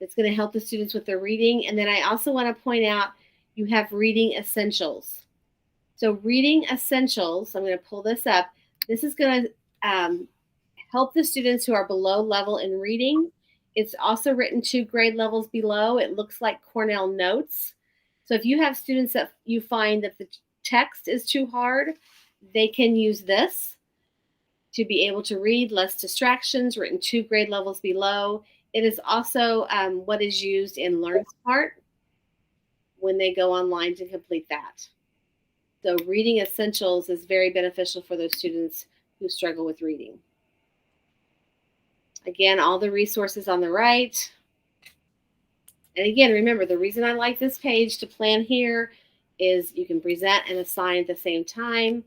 that's going to help the students with their reading. And then I also want to point out you have reading essentials. So reading essentials, I'm going to pull this up. This is going to help the students who are below level in reading. It's also written 2 grade levels below. It looks like Cornell notes. So if you have students that you find that the text is too hard, they can use this to be able to read, less distractions, written 2 grade levels below. It is also what is used in LearnSmart when they go online to complete that. So reading essentials is very beneficial for those students who struggle with reading. Again, all the resources on the right. And again, remember, the reason I like this page to plan here is you can present and assign at the same time.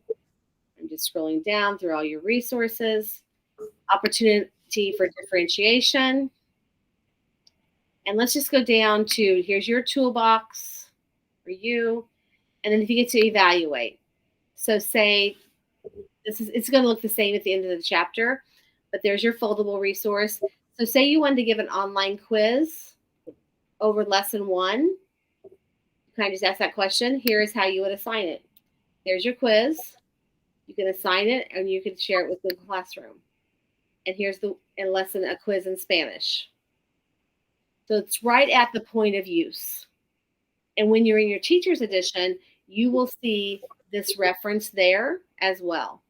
I'm just scrolling down through all your resources. Opportunity for differentiation. And let's just go down to, here's your toolbox for you. And then if you get to evaluate. So say, it's going to look the same at the end of the chapter, but there's your foldable resource. So say you wanted to give an online quiz over lesson 1. You kind of just ask that question. Here is how you would assign it. There's your quiz. You can assign it and you can share it with Google Classroom. And here's the lesson, a quiz in Spanish. So it's right at the point of use. And when you're in your teacher's edition, you will see this reference there as well.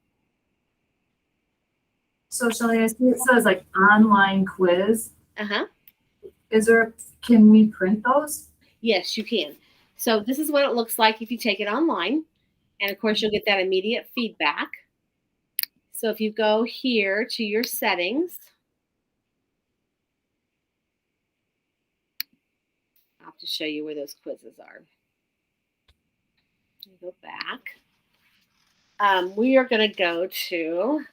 So Shelley, I see it says like online quiz.
Uh-huh.
Can we print those?
Yes, you can. So this is what it looks like if you take it online. And of course, you'll get that immediate feedback. So if you go here to your settings, I'll have to show you where those quizzes are. Go back. We are going to go to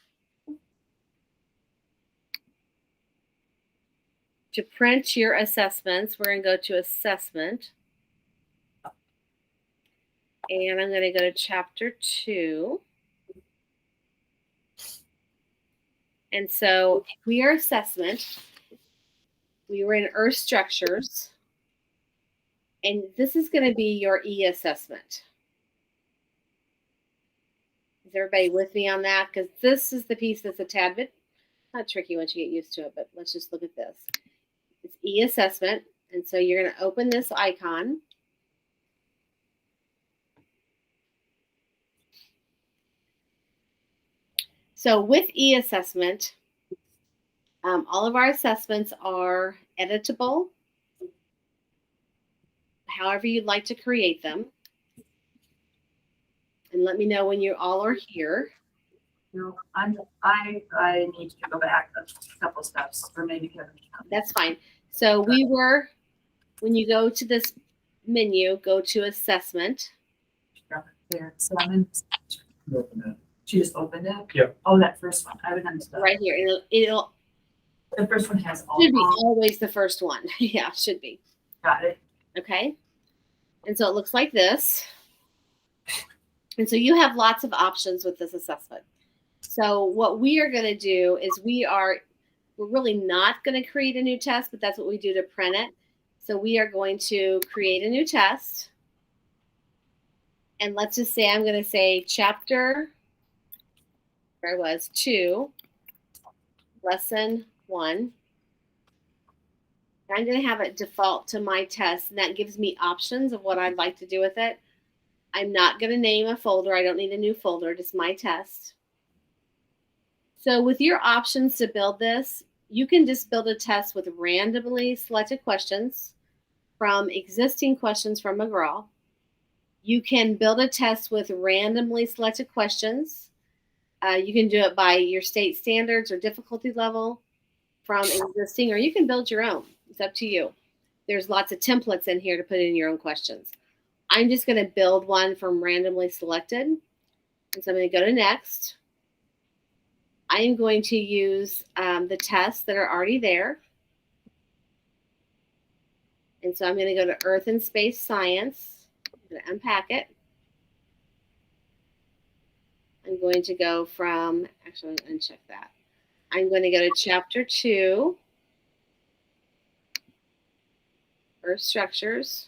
print your assessments. We're going to go to assessment. And I'm going to go to chapter 2. And so if we are assessment, we were in Earth Structures. And this is going to be your e-assessment. Is everybody with me on that? Because this is the piece that's a tad bit, not tricky once you get used to it, but let's just look at this. It's e-assessment. And so you're going to open this icon. So with e-assessment, all of our assessments are editable, however you'd like to create them. And let me know when you all are here.
No, I need to go back a couple steps, or maybe Kevin.
That's fine. So we were, when you go to this menu, go to assessment.
There, so I'm in. She just opened it?
Yep.
Oh, that first one. I would understand.
Right here. It'll
The first one has all.
should be always the first one. Yeah, should be.
Got it.
Okay. And so it looks like this. And so you have lots of options with this assessment. So what we are going to do is we're really not going to create a new test, but that's what we do to print it. So we are going to create a new test. And let's just say I'm going to say chapter, where I was, 2, lesson 1. I'm going to have it default to my test, and that gives me options of what I'd like to do with it. I'm not going to name a folder. I don't need a new folder, just my test. So with your options to build this, you can just build a test with randomly selected questions from existing questions from McGraw. You can build a test with randomly selected questions. You can do it by your state standards or difficulty level from existing, or you can build your own. It's up to you. There's lots of templates in here to put in your own questions. I'm just going to build one from randomly selected. And so I'm going to go to next. I am going to use the tests that are already there. And so I'm going to go to Earth and Space Science. I'm going to unpack it. I'm going to go from, actually, I'm going to uncheck that. I'm going to go to chapter 2, Earth Structures.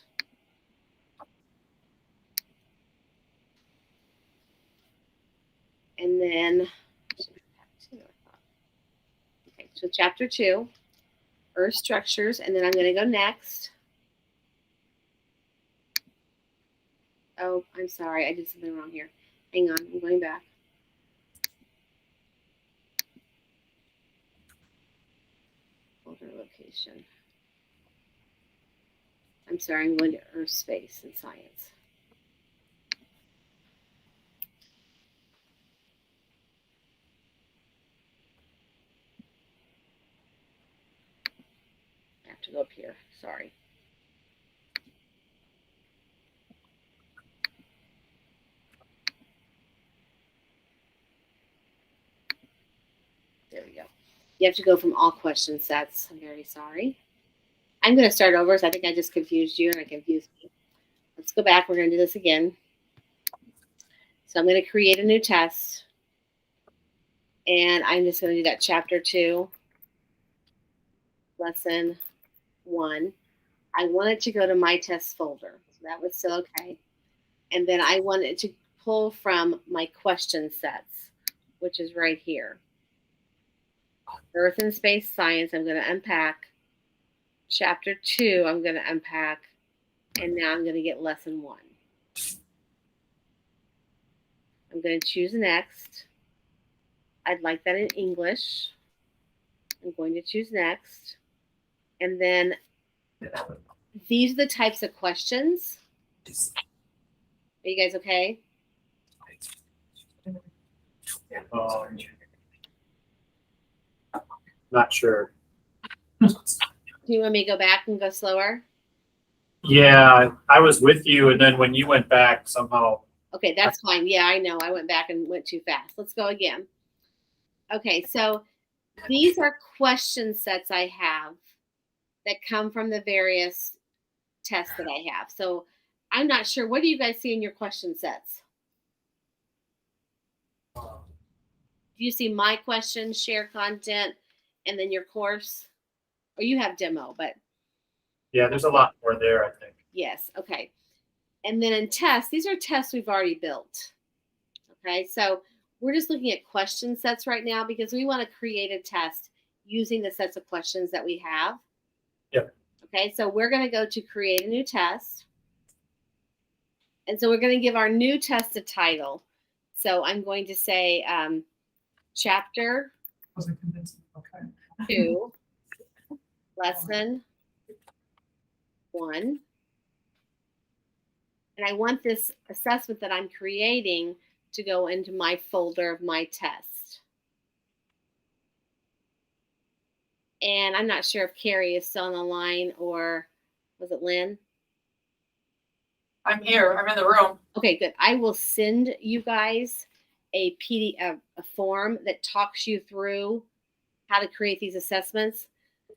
And then, okay, so chapter 2, Earth Structures, and then I'm going to go next. Oh, I'm sorry, I did something wrong here. Hang on, I'm going back. Folder location. I'm sorry, I'm going to Earth, Space, and Science. I have to go up here, sorry. There we go. You have to go from all question sets. I'm very sorry. I'm going to start over, so I think I just confused you and I confused me. Let's go back. We're going to do this again. So I'm going to create a new test. And I'm just going to do that chapter 2, lesson 1. I want it to go to my test folder. So that was still okay. And then I want it to pull from my question sets, which is right here. Earth and Space Science, I'm going to unpack. Chapter 2, I'm going to unpack. And now I'm going to get lesson 1. I'm going to choose next. I'd like that in English. I'm going to choose next. And then these are the types of questions. Are you guys okay?
Not sure.
Do you want me to go back and go slower?
Yeah, I was with you, and then when you went back, somehow.
Okay, that's fine. Yeah, I know. I went back and went too fast. Let's go again. Okay, so these are question sets I have that come from the various tests that I have. So I'm not sure. What do you guys see in your question sets? Do you see my questions, share content, and then your course? Or you have demo, but
Yeah, there's a lot more there, I think.
yes, okay. And then in tests, these are tests we've already built. Okay, so we're just looking at question sets right now because we want to create a test using the sets of questions that we have.
Yep.
Okay, so we're going to go to create a new test. And so we're going to give our new test a title. So I'm going to say chapter
Wasn't convincing. Okay.
2, lesson 1. And I want this assessment that I'm creating to go into my folder of my test. And I'm not sure if Carrie is still on the line or was it Lynn?
I'm here, I'm in the room.
Okay, good. I will send you guys a PDF, a form that talks you through how to create these assessments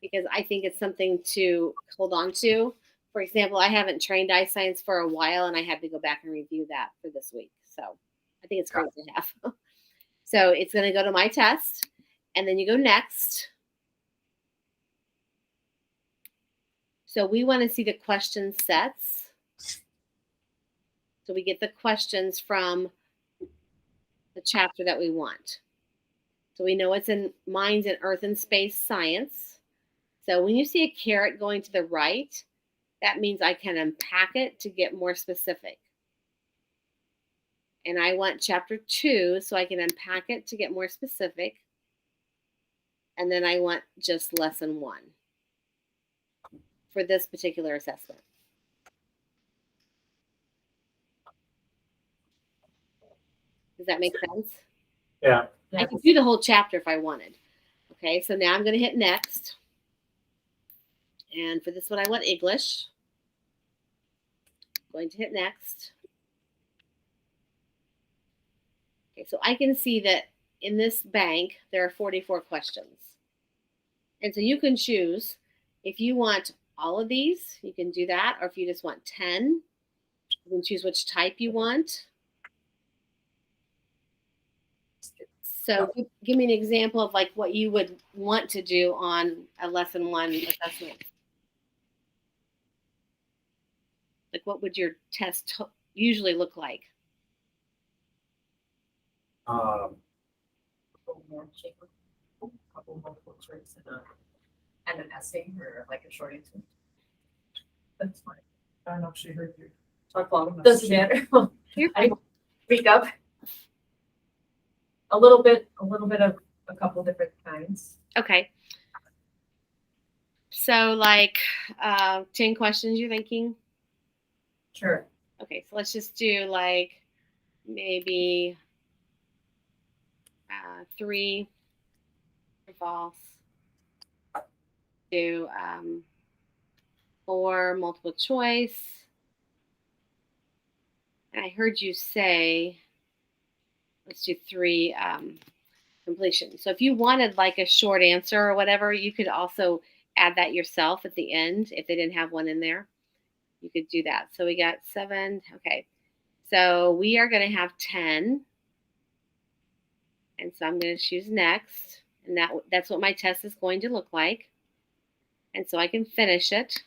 because I think it's something to hold on to. For example, I haven't trained iScience for a while and I had to go back and review that for this week. So I think it's great to have. So it's going to go to my test and then you go next. So we want to see the question sets. So we get the questions from the chapter that we want. So we know it's in mine's in Earth and Space Science. So when you see a caret going to the right, that means I can unpack it to get more specific. And I want chapter 2, so I can unpack it to get more specific. And then I want just lesson 1 for this particular assessment. Does that make sense?
Yeah.
I could do the whole chapter if I wanted. Okay, so now I'm going to hit next. And for this one, I want English. Going to hit next. Okay, so I can see that in this bank, there are 44 questions. And so you can choose if you want all of these, you can do that. Or if you just want 10, you can choose which type you want. So give me an example of like what you would want to do on a lesson 1 assessment. Like what would your test usually look like?
Couple multiple choice and an essay or like a short answer. That's fine.
I don't know if she heard you.
Talk long. Doesn't matter.
You're
I speak up. A little bit of a couple different kinds.
Okay. So like 10 questions you're thinking?
Sure.
Okay, so let's just do like maybe 3 false. Do 4 multiple choice. And I heard you say, let's do 3 completion. So if you wanted like a short answer or whatever, you could also add that yourself at the end if they didn't have one in there. You could do that. So we got 7. Okay. So we are going to have 10. And so I'm going to choose next. And that's what my test is going to look like. And so I can finish it.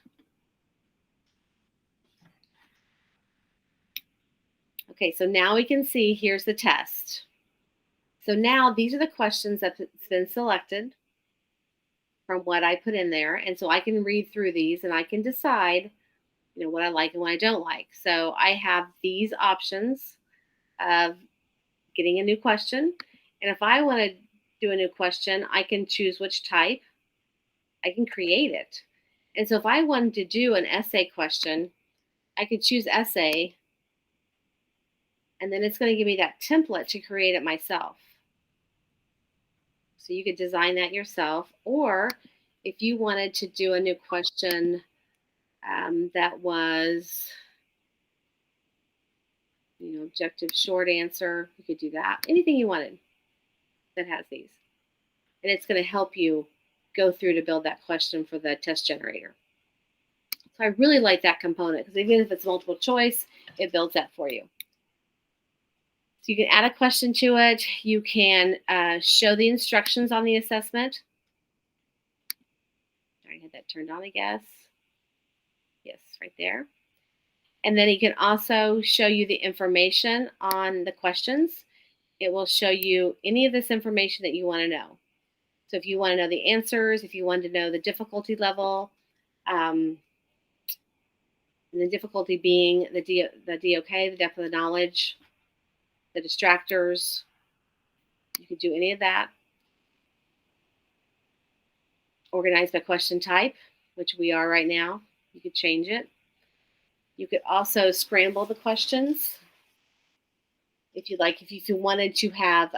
Okay, so now we can see here's the test. So now these are the questions that's been selected from what I put in there. And so I can read through these and I can decide, what I like and what I don't like. So I have these options of getting a new question. And if I want to do a new question, I can choose which type. I can create it. And so if I wanted to do an essay question, I could choose essay, and then it's going to give me that template to create it myself. So you could design that yourself. Or if you wanted to do a new question that was, objective short answer, you could do that. Anything you wanted that has these. And it's going to help you go through to build that question for the test generator. So I really like that component because even if it's multiple choice, it builds that for you. So you can add a question to it. You can show the instructions on the assessment. I had that turned on, I guess. Yes, right there. And then you can also show you the information on the questions. It will show you any of this information that you want to know. So if you want to know the answers, if you want to know the difficulty level, and the difficulty being the DOK, the depth of the knowledge, the distractors, you could do any of that. Organize by question type, which we are right now. You could change it. You could also scramble the questions if you like. If you wanted to have,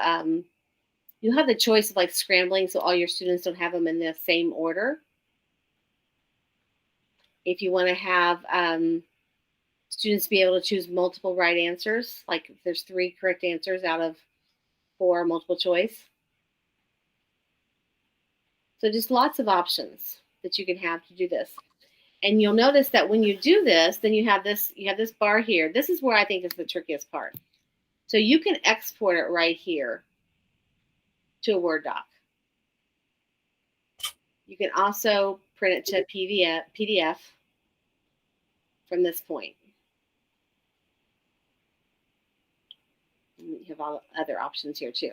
you have the choice of like scrambling so all your students don't have them in the same order. If you want to have students be able to choose multiple right answers, like if there's 3 correct answers out of 4 multiple choice. So just lots of options that you can have to do this. And you'll notice that when you do this, then you have this bar here. This is where I think is the trickiest part. So you can export it right here to a Word doc. You can also print it to PDF from this point. And you have all other options here too.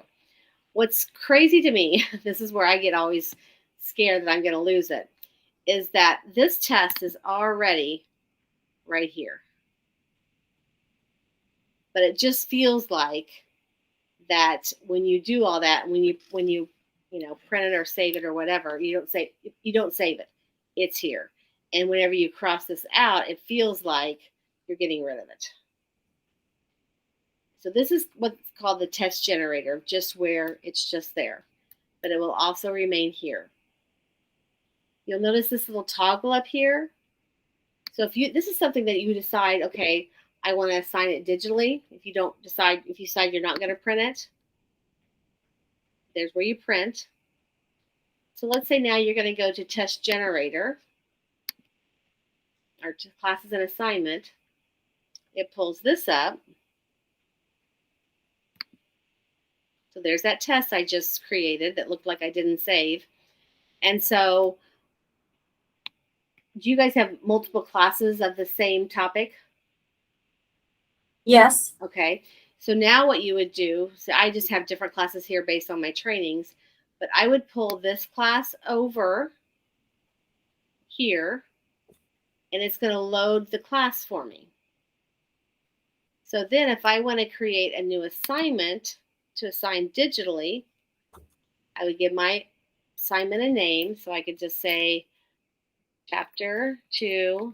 What's crazy to me, this is where I get always scared that I'm going to lose it, is that this test is already right here. But it just feels like that when you do all that, when you print it or save it or whatever, you don't save it. It's here. And whenever you cross this out, it feels like you're getting rid of it. So this is what's called the test generator, just where it's just there. But it will also remain here. You'll notice this little toggle up here. So this is something that you decide, okay, I want to assign it digitally. If you decide you're not going to print it, there's where you print. So let's say now you're going to go to test generator or to classes and assignment. It pulls this up. So there's that test I just created that looked like I didn't save. And so do you guys have multiple classes of the same topic?
Yes.
Okay. So now what you would do, so I just have different classes here based on my trainings, but I would pull this class over here and it's going to load the class for me. So then if I want to create a new assignment to assign digitally, I would give my assignment a name. So I could just say Chapter 2,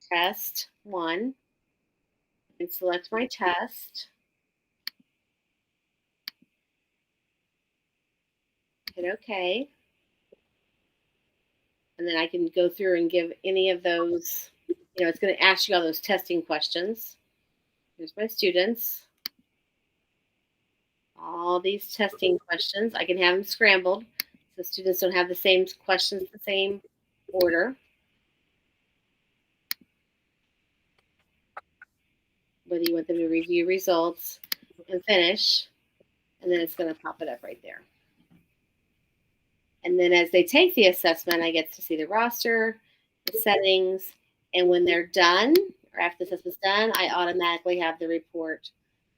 Test 1, and select my test. Hit OK. And then I can go through and give any of those, it's going to ask you all those testing questions. Here's my students. All these testing questions. I can have them scrambled so students don't have the same questions, the same order. Whether you want them to review results and finish, and then it's going to pop it up right there. And then as they take the assessment, I get to see the roster, the settings, and when they're done or after the assessment's done, I automatically have the report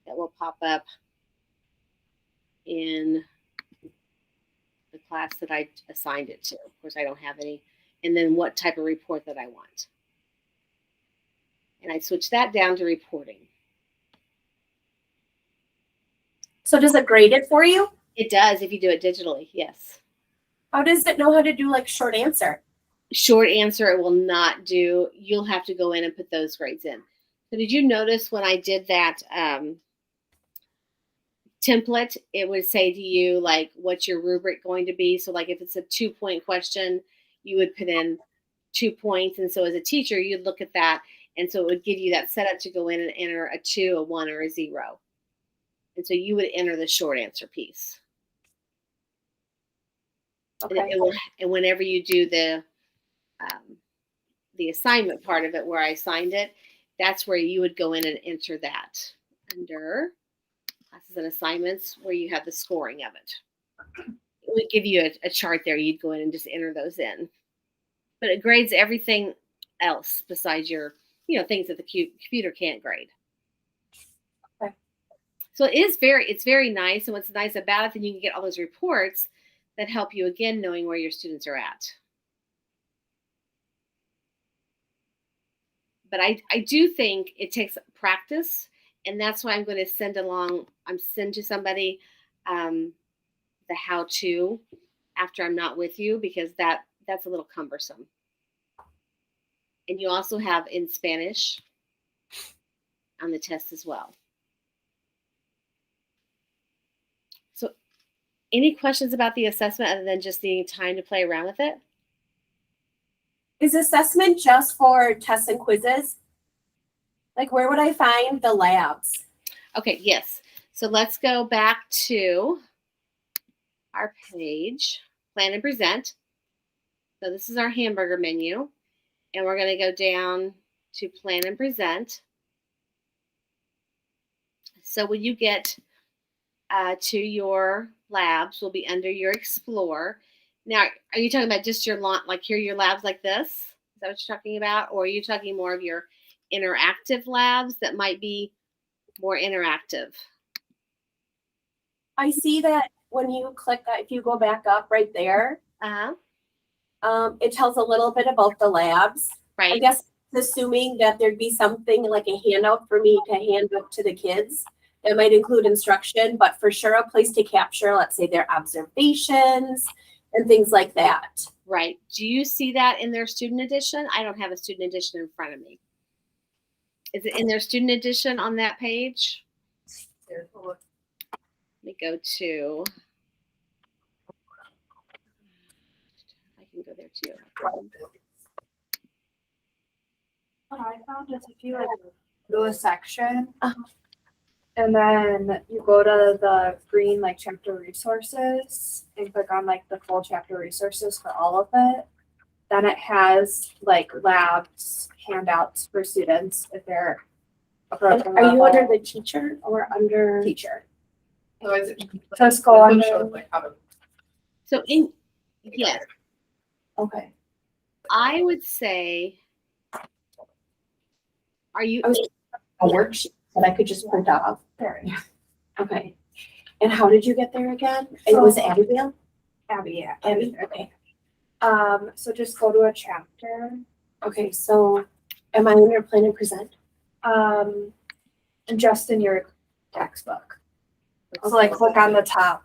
that will pop up in the class that I assigned it to. Of course, I don't have any. And then what type of report that I want. And I switch that down to reporting.
So does it grade it for you?
It does if you do it digitally, yes.
How does it know how to do like short answer?
Short answer, it will not do. You'll have to go in and put those grades in. So did you notice when I did that template, it would say to you, like, what's your rubric going to be? So like if it's a 2-point question, you would put in 2 points. And so as a teacher, you'd look at that. And so it would give you that setup to go in and enter a 2, a 1, or a 0. And so you would enter the short answer piece.
Okay.
And whenever you do the assignment part of it where I assigned it, that's where you would go in and enter that under classes and assignments where you have the scoring of it. It would give you a chart there. You'd go in and just enter those in. But it grades everything else besides your, things that the computer can't grade.
Okay.
So it's very nice. And what's nice about it, then you can get all those reports that help you, again, knowing where your students are at. But I do think it takes practice, and that's why I'm going to send to somebody the how-to after I'm not with you, because that's a little cumbersome. And you also have in Spanish on the test as well. So any questions about the assessment other than just needing time to play around with it?
Is assessment just for tests and quizzes? Like, where would I find the labs?
Okay, yes. So let's go back to our page, Plan and Present. So this is our hamburger menu. And we're going to go down to Plan and Present. So when you get to your labs, will be under your Explore. Now, are you talking about just your like here are your labs like this? Is that what you're talking about? Or are you talking more of your interactive labs that might be more interactive?
I see that when you click that, if you go back up right there, it tells a little bit about the labs.
Right.
I guess assuming that there'd be something like a handout for me to hand out to the kids that might include instruction, but for sure a place to capture, let's say, their observations and things like that.
Right. Do you see that in their student edition? I don't have a student edition in front of me. Is it in their student edition on that page? Let me go to, I can go there too.
What I found is if you do a section and then you go to the green like chapter resources and click on like the full chapter resources for all of it, then it has like labs, handouts for students if they're approaching.
Are you under the teacher or under
teacher?
So is it?
Just go under.
So yes,
Okay.
I would say, are you?
A worksheet that I could just print off.
There.
Okay. And how did you get there again? It was Abigail?
Abby, yeah.
Abby, okay.
So just go to a chapter.
Okay, so am I under Plan and Present?
Just in your textbook. So like click on the top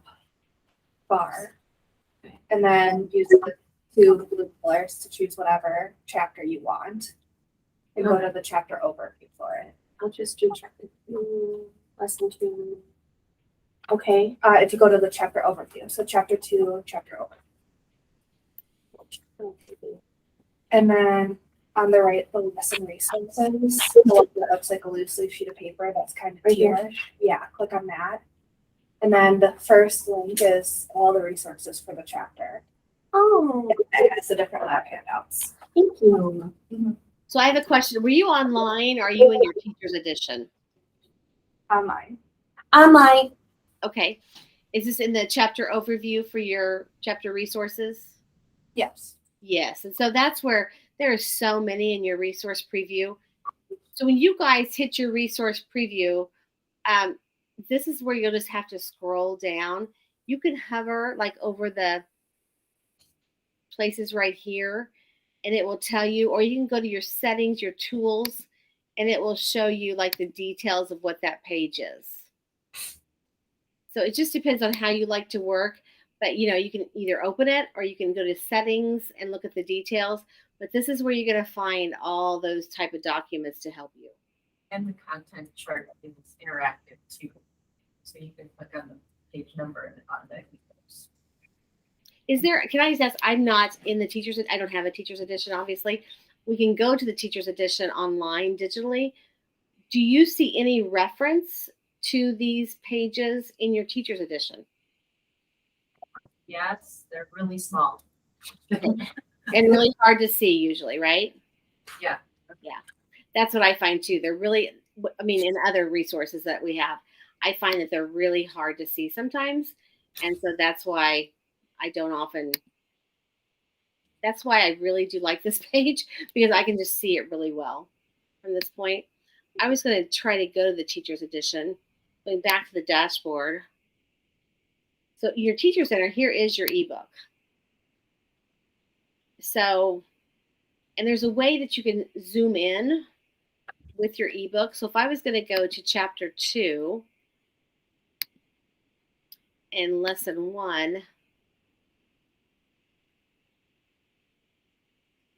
bar and then use the 2 blue colors to choose whatever chapter you want and go to the chapter overview for it.
I'll just do chapter lesson 2. Okay.
If you go to the chapter overview, so chapter 2, chapter overview. And then on the right, the lesson resources, the one that looks like a loose leaf sheet of paper that's kind of
Right here.
tealish. Yeah, click on that. And then the first link is all the resources for the chapter.
Oh,
It has the different lab handouts.
thank you.
So I have a question. Were you online or are you in your teacher's edition?
Online.
Online.
Okay. Is this in the chapter overview for your chapter resources?
Yes.
Yes. And so that's where there are so many in your resource preview. So when you guys hit your resource preview, this is where you'll just have to scroll down. You can hover like over the places right here, and it will tell you, or you can go to your settings, your tools, and it will show you like the details of what that page is. So it just depends on how you like to work, but you know, you can either open it or you can go to settings and look at the details, but this is where you're going to find all those type of documents to help you.
And the content chart is interactive too. So you can click on the page number and it automatically goes.
Is there, can I just ask, I'm not in the teacher's, I don't have a teacher's edition, obviously. We can go to the teacher's edition online digitally. Do you see any reference to these pages in your teacher's edition?
Yes, they're really small.
And really hard to see usually, right?
Yeah.
Yeah. That's what I find too. They're really, I mean, in other resources that we have, I find that they're really hard to see sometimes. And so that's why I don't often, that's why I really do like this page, because I can just see it really well from this point. I was going to try to go to the teacher's edition, going back to the dashboard. So your teacher center, here is your ebook. So, and there's a way that you can zoom in with your ebook. So if I was going to go to chapter 2 and lesson 1,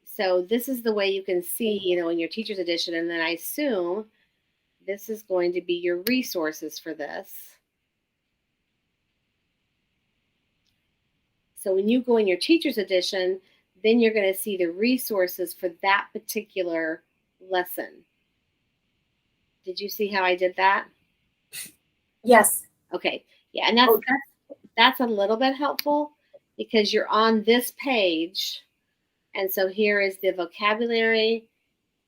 so this is the way you can see, you know, in your teacher's edition, and then I assume this is going to be your resources for this. So when you go in your teacher's edition, then you're going to see the resources for that particular lesson. Did you see how I did that?
Yes.
Okay. Yeah, and that's a little bit helpful because you're on this page. And so here is the vocabulary.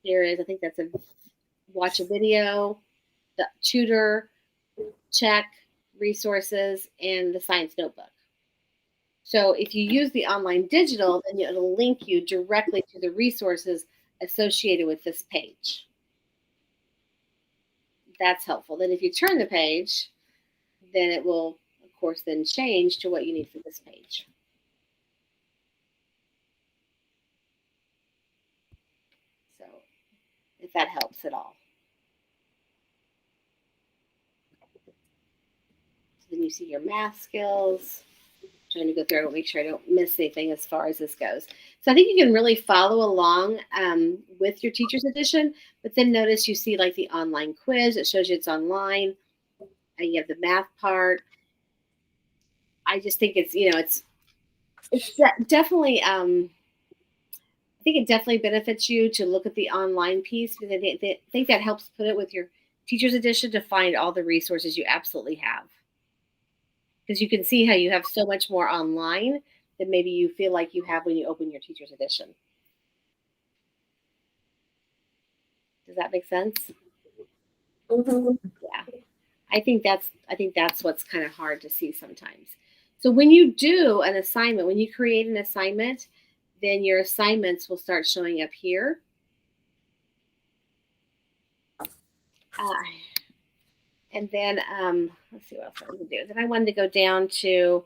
Here is, I think that's a watch a video, the tutor, check, resources, and the science notebook. So if you use the online digital, then it'll link you directly to the resources associated with this page. That's helpful. Then if you turn the page, then it will, of course, then change to what you need for this page. So if that helps at all. So then you see your math skills. Trying to go through and make sure I don't miss anything as far as this goes. So I think you can really follow along with your teacher's edition, but then notice you see like the online quiz. It shows you it's online. And you have the math part. I just think it's, you know, it's definitely, I think it definitely benefits you to look at the online piece because I think that helps put it with your teacher's edition to find all the resources you absolutely have. Because you can see how you have so much more online than maybe you feel like you have when you open your teacher's edition. Does that make sense?
Mm-hmm.
Yeah. I think that's what's kind of hard to see sometimes. So when you do an assignment, when you create an assignment, then your assignments will start showing up here. And then let's see what else I want to do. Then I wanted to go down to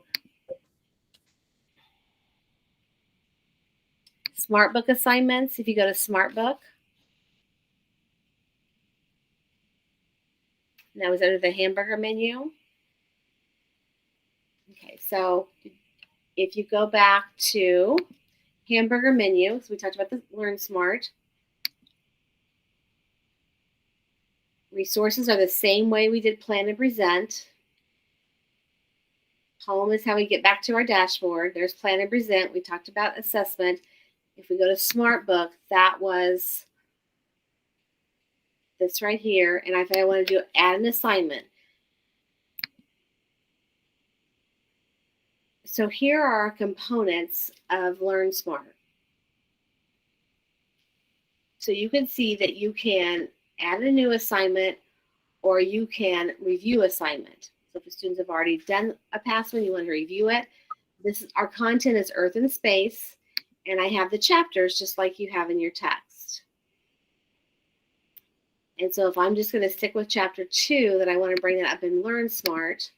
SmartBook assignments. If you go to SmartBook, and that was under the hamburger menu. Okay, so if you go back to hamburger menu, so we talked about the Learn Smart. Resources are the same way we did plan and present. Home is how we get back to our dashboard. There's plan and present. We talked about assessment. If we go to SmartBook, that was this right here. And if I want to do add an assignment. So here are our components of Learn Smart. So you can see that you can add a new assignment or you can review assignment. So if the students have already done a past one, you want to review it. This is, our content is Earth and Space, and I have the chapters just like you have in your text. And so if I'm just going to stick with chapter 2, then I want to bring that up in Learn Smart.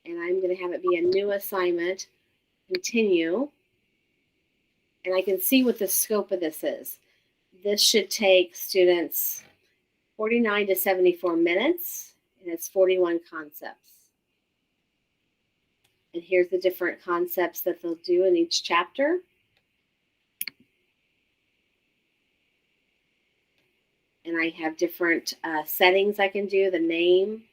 And I'm going to have it be a new assignment, continue. And I can see what the scope of this is. This should take students 49 to 74 minutes, and it's 41 concepts. And here's the different concepts that they'll do in each chapter. And I have different settings I can do, the name.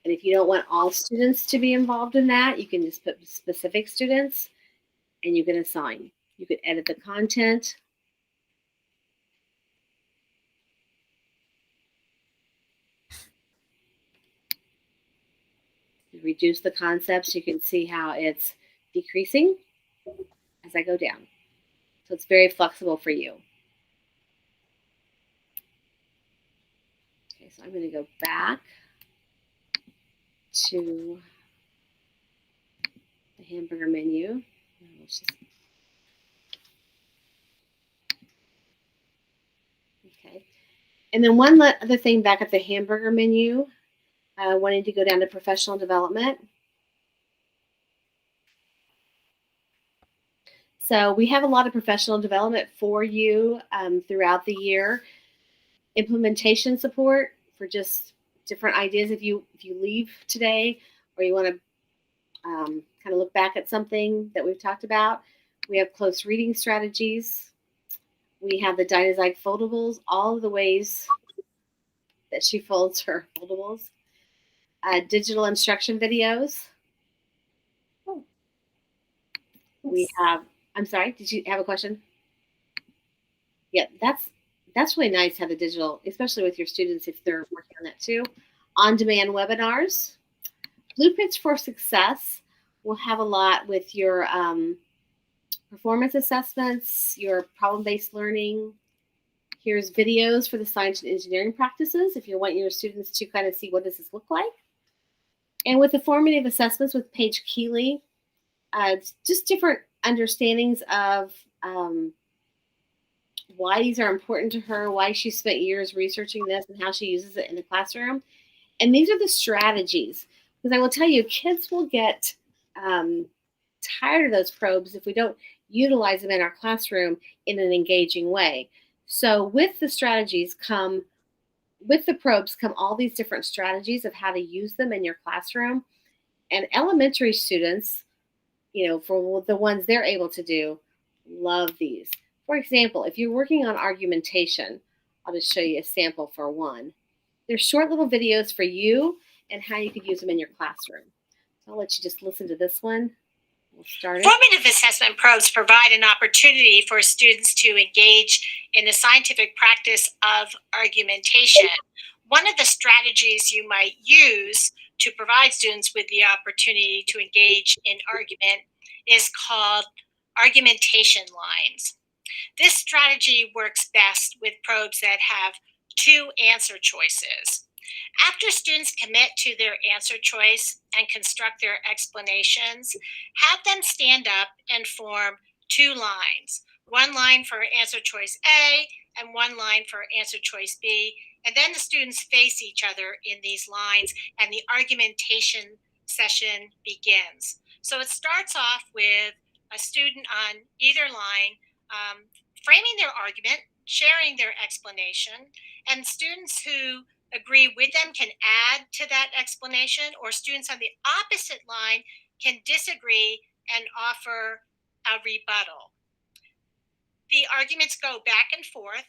And if you don't want all students to be involved in that, you can just put specific students and you can assign. You could edit the content. Reduce the concepts. You can see how it's decreasing as I go down. So it's very flexible for you. Okay, so I'm going to go back to the hamburger menu. Okay. And then one other thing back at the hamburger menu, wanting to go down to professional development. So we have a lot of professional development for you throughout the year. Implementation support for just different ideas. If you leave today or you want to kind of look back at something that we've talked about, we have close reading strategies. We have the Dynazide foldables, all of the ways that she folds her foldables. Digital instruction videos. We have, I'm sorry, did you have a question? Yeah, that's really nice to have the digital, especially with your students if they're working on that too. On-demand webinars. Blueprints for Success will have a lot with your performance assessments, your problem-based learning. Here's videos for the science and engineering practices if you want your students to kind of see what does this look like. And with the formative assessments with Paige Keeley, just different understandings of why these are important to her, why she spent years researching this, and how she uses it in the classroom. And these are the strategies. Because I will tell you, kids will get tired of those probes if we don't utilize them in our classroom in an engaging way. So with the strategies come, with the probes come all these different strategies of how to use them in your classroom. And elementary students, you know, for the ones they're able to do, love these. For example, if you're working on argumentation, I'll just show you a sample for one. There's short little videos for you and how you could use them in your classroom. So I'll let you just listen to this one. We'll start it.
Formative assessment probes provide an opportunity for students to engage in the scientific practice of argumentation. One of the strategies you might use to provide students with the opportunity to engage in argument is called argumentation lines. This strategy works best with probes that have two answer choices. After students commit to their answer choice and construct their explanations, have them stand up and form two lines. One line for answer choice A and one line for answer choice B. And then the students face each other in these lines and the argumentation session begins. So it starts off with a student on either line framing their argument, sharing their explanation, and students who agree with them can add to that explanation, or students on the opposite line can disagree and offer a rebuttal. The arguments go back and forth,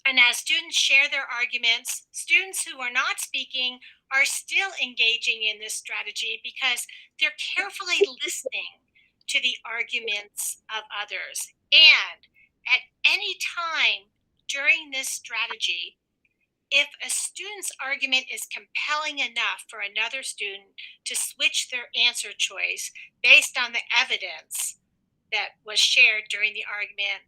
and as students share their arguments, students who are not speaking are still engaging in this strategy because they're carefully listening to the arguments of others. And at any time during this strategy, if a student's argument is compelling enough for another student to switch their answer choice based on the evidence that was shared during the argument,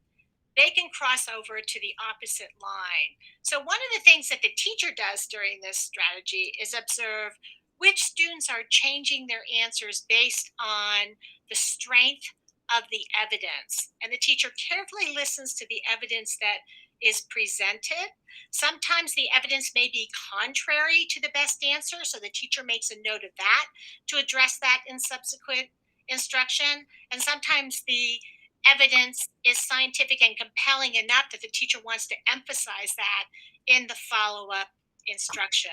they can cross over to the opposite line. So one of the things that the teacher does during this strategy is observe which students are changing their answers based on the strength of the evidence. And the teacher carefully listens to the evidence that is presented. Sometimes the evidence may be contrary to the best answer, so the teacher makes a note of that to address that in subsequent instruction. And sometimes the evidence is scientific and compelling enough that the teacher wants to emphasize that in the follow-up instruction.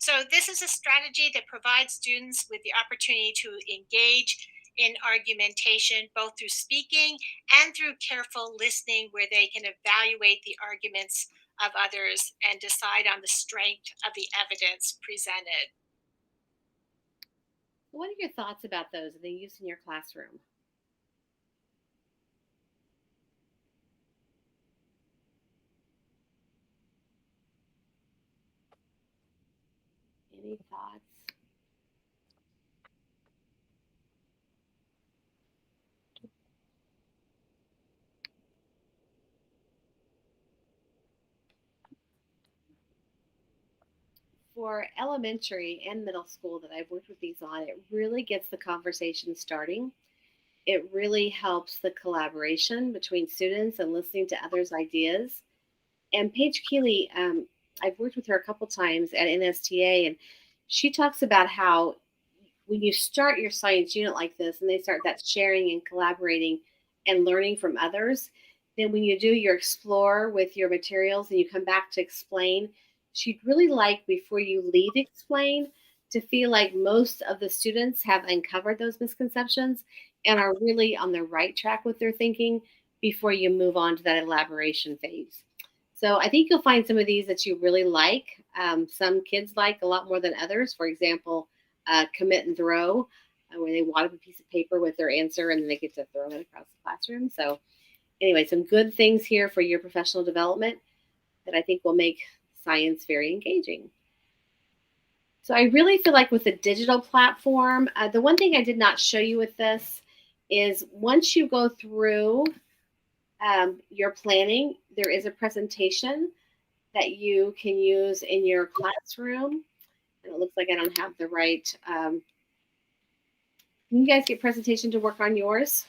So this is a strategy that provides students with the opportunity to engage in argumentation, both through speaking and through careful listening, where they can evaluate the arguments of others and decide on the strength of the evidence presented.
What are your thoughts about those? Are they used in your classroom? Any thoughts? For elementary and middle school that I've worked with these on, it really gets the conversation starting. It really helps the collaboration between students and listening to others' ideas. And Paige Keeley, I've worked with her a couple times at NSTA, and she talks about how when you start your science unit like this and they start that sharing and collaborating and learning from others, then when you do your explore with your materials and you come back to explain, she'd really like before you leave explain to feel like most of the students have uncovered those misconceptions and are really on the right track with their thinking before you move on to that elaboration phase. So I think you'll find some of these that you really like. Some kids like a lot more than others. For example, commit and throw, where they wad up a piece of paper with their answer and then they get to throw it across the classroom. So anyway, some good things here for your professional development that I think will make science very engaging. So I really feel like with the digital platform, the one thing I did not show you with this is once you go through your planning, there is a presentation that you can use in your classroom. And it looks like I don't have the right. Can you guys get presentation to work on yours?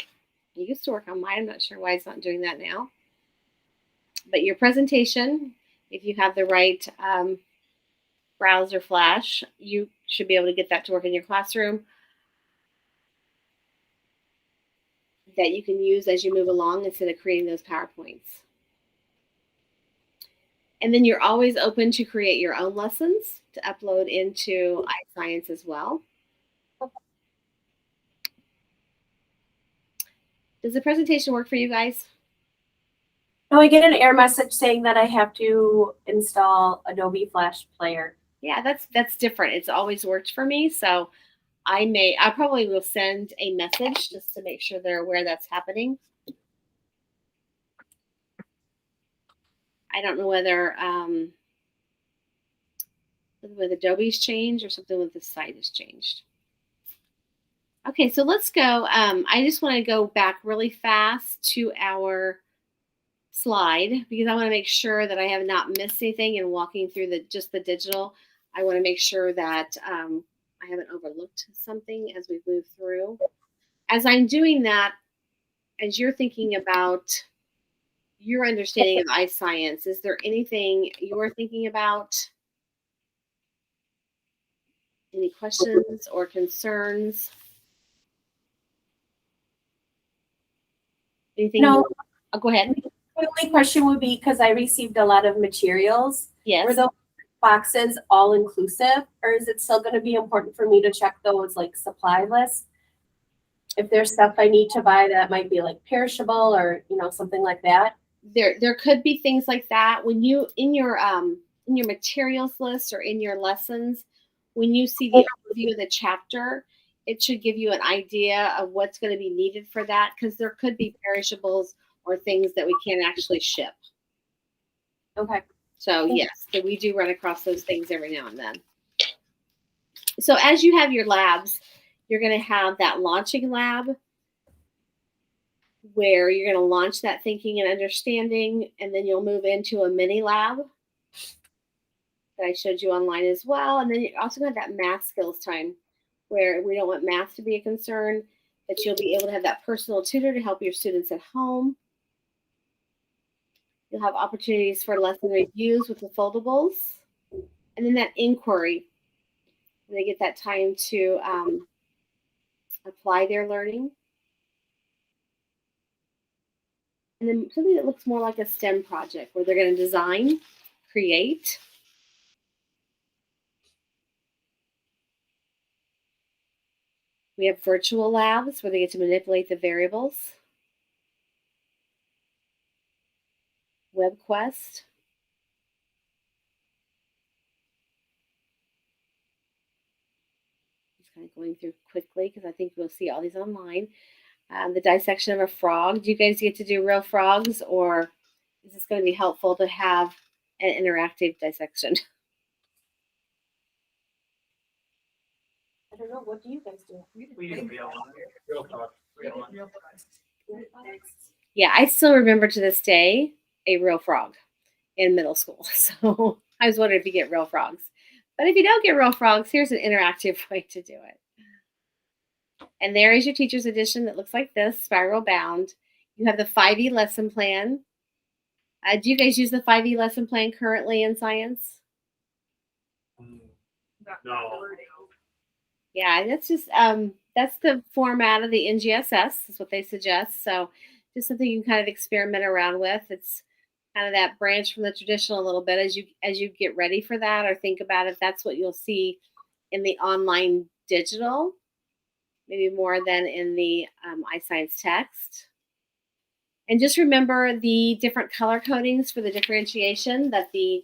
You used to work on mine. I'm not sure why it's not doing that now. But your presentation, if you have the right browser flash, you should be able to get that to work in your classroom that you can use as you move along instead of creating those PowerPoints. And then you're always open to create your own lessons to upload into iScience as well. Does the presentation work for you guys?
No, I get an error message saying that I have to install Adobe Flash Player.
Yeah, that's different. It's always worked for me. So I probably will send a message just to make sure they're aware that's happening. I don't know whether with Adobe's changed or something with the site has changed. Okay, so let's go. I just want to go back really fast to our slide because I want to make sure that I have not missed anything in walking through just the digital. I want to make sure that I haven't overlooked something as we move through. As I'm doing that, as you're thinking about your understanding of iScience, is there anything you're thinking about? Any questions or concerns? Anything?
No.
Oh, go ahead.
My only question would be, because I received a lot of materials,
Yes.
were those boxes all inclusive, or is it still going to be important for me to check those like supply lists? If there's stuff I need to buy that might be like perishable or something like that.
There could be things like that when you in your materials list or in your lessons, when you see the overview of the chapter, it should give you an idea of what's going to be needed for that because there could be perishables or things that we can't actually ship.
Okay.
So yes, so we do run across those things every now and then. So as you have your labs, you're going to have that launching lab where you're going to launch that thinking and understanding, and then you'll move into a mini lab that I showed you online as well. And then you're also going to have that math skills time where we don't want math to be a concern, that you'll be able to have that personal tutor to help your students at home. You'll have opportunities for lesson reviews with the foldables. And then that inquiry, they get that time to apply their learning. And then something that looks more like a STEM project where they're going to design, create. We have virtual labs where they get to manipulate the variables. WebQuest. Just kind of going through quickly because I think we'll see all these online. The dissection of a frog. Do you guys get to do real frogs, or is this going to be helpful to have an interactive dissection?
I don't know. What do you guys do?
We did real talk.
Yeah, I still remember to this day a real frog in middle school. So I was wondering if you get real frogs. But if you don't get real frogs, here's an interactive way to do it. And there is your teacher's edition that looks like this, spiral bound. You have the 5E lesson plan. Do you guys use the 5E lesson plan currently in science?
No.
Yeah, that's just that's the format of the NGSS is what they suggest. So just something you can kind of experiment around with. It's kind of that branch from the traditional a little bit as you get ready for that or think about it. That's what you'll see in the online digital, maybe more than in the iScience text. And just remember the different color codings for the differentiation, that the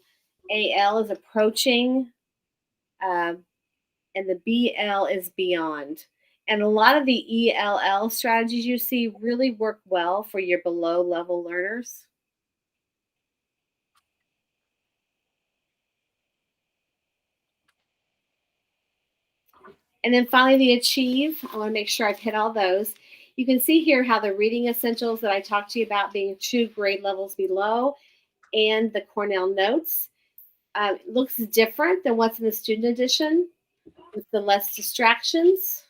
AL is approaching and the BL is beyond. And a lot of the ELL strategies you see really work well for your below level learners. And then finally, the achieve. I want to make sure I've hit all those. You can see here how the reading essentials that I talked to you about being 2 grade levels below and the Cornell notes looks different than what's in the student edition with the less distractions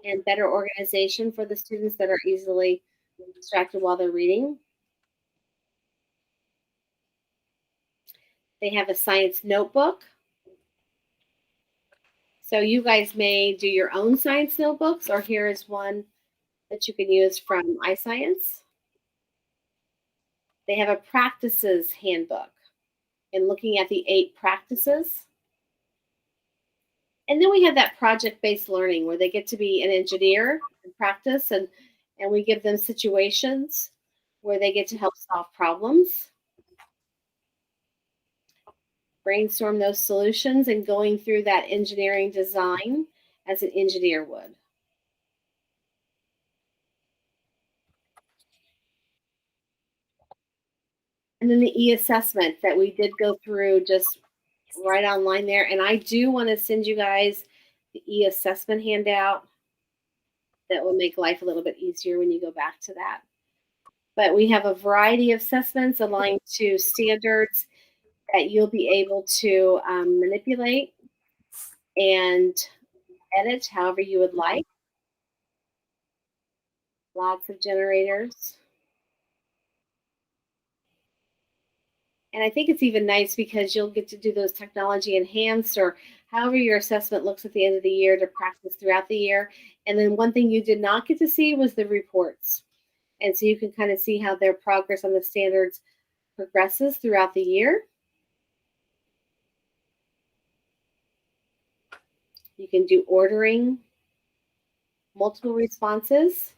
and better organization for the students that are easily distracted while they're reading. They have a science notebook. So you guys may do your own science notebooks, or here is one that you can use from iScience. They have a practices handbook and looking at the 8 practices. And then we have that project-based learning where they get to be an engineer and practice, and we give them situations where they get to help solve problems, brainstorm those solutions, and going through that engineering design as an engineer would. And then the e-assessment that we did go through just right online there. And I do want to send you guys the e-assessment handout that will make life a little bit easier when you go back to that. But we have a variety of assessments aligned to standards that you'll be able to manipulate and edit however you would like. Lots of generators. And I think it's even nice because you'll get to do those technology enhanced or however your assessment looks at the end of the year to practice throughout the year. And then one thing you did not get to see was the reports. And so you can kind of see how their progress on the standards progresses throughout the year. You can do ordering, multiple responses,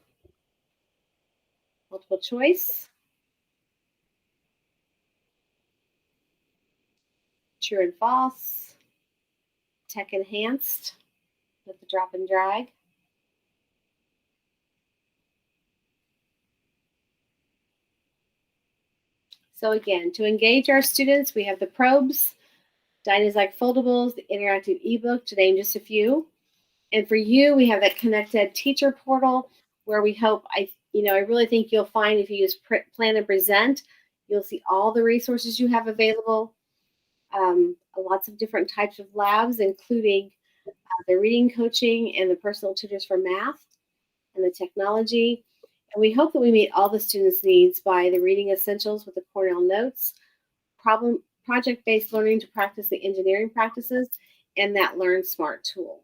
multiple choice, true and false, tech enhanced with the drop and drag. So again, to engage our students, we have the probes, Dynazike foldables, the interactive ebook, to name just a few. And for you, we have that connected teacher portal where we hope, I really think you'll find if you use Plan and Present, you'll see all the resources you have available. Lots of different types of labs, including the reading coaching and the personal tutors for math and the technology. And we hope that we meet all the students' needs by the reading essentials with the Cornell notes, project-based learning to practice the engineering practices, and that Learn Smart tool.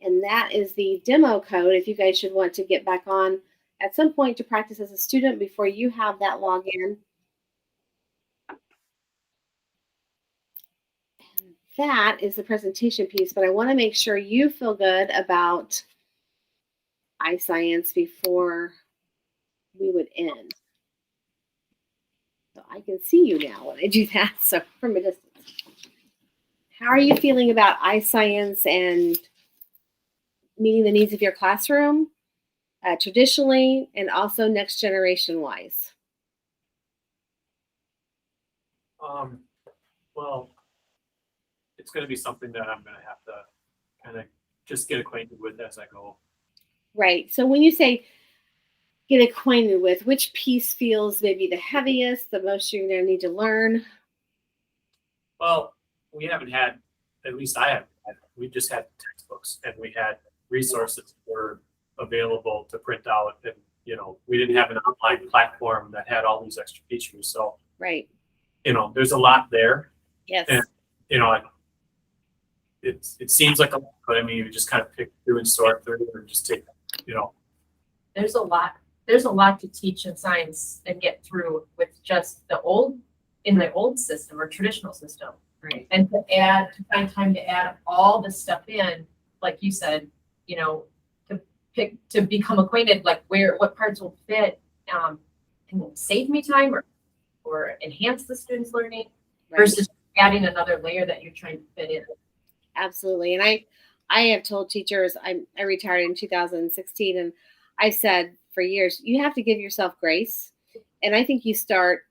And that is the demo code if you guys should want to get back on at some point to practice as a student before you have that login. And that is the presentation piece, but I want to make sure you feel good about iScience before we would end. So I can see you now when I do that, so from a distance. How are you feeling about iScience and meeting the needs of your classroom, traditionally and also next generation wise?
Well, it's going to be something that I'm going to have to kind of just get acquainted with as I go.
Right. So when you say get acquainted with, which piece feels maybe the heaviest, the most you're going to need to learn?
Well, we haven't had, at least I haven't had, we just had textbooks and we had resources that were available to print out. And, you know, we didn't have an online platform that had all these extra features. So,
Right.
you know, there's a lot there.
Yes.
And, you know, it seems like a lot, but I mean, you just kind of pick through and sort through and just take, you know.
There's a lot to teach in science and get through with just the old system or traditional system.
Right.
And to find time to add all this stuff in, like you said, you know, to become acquainted, like what parts will fit, and save me time or enhance the student's learning versus adding another layer that you're trying to fit in.
Absolutely. And I have told teachers, I retired in 2016, and I said for years, you have to give yourself grace. And I think you start,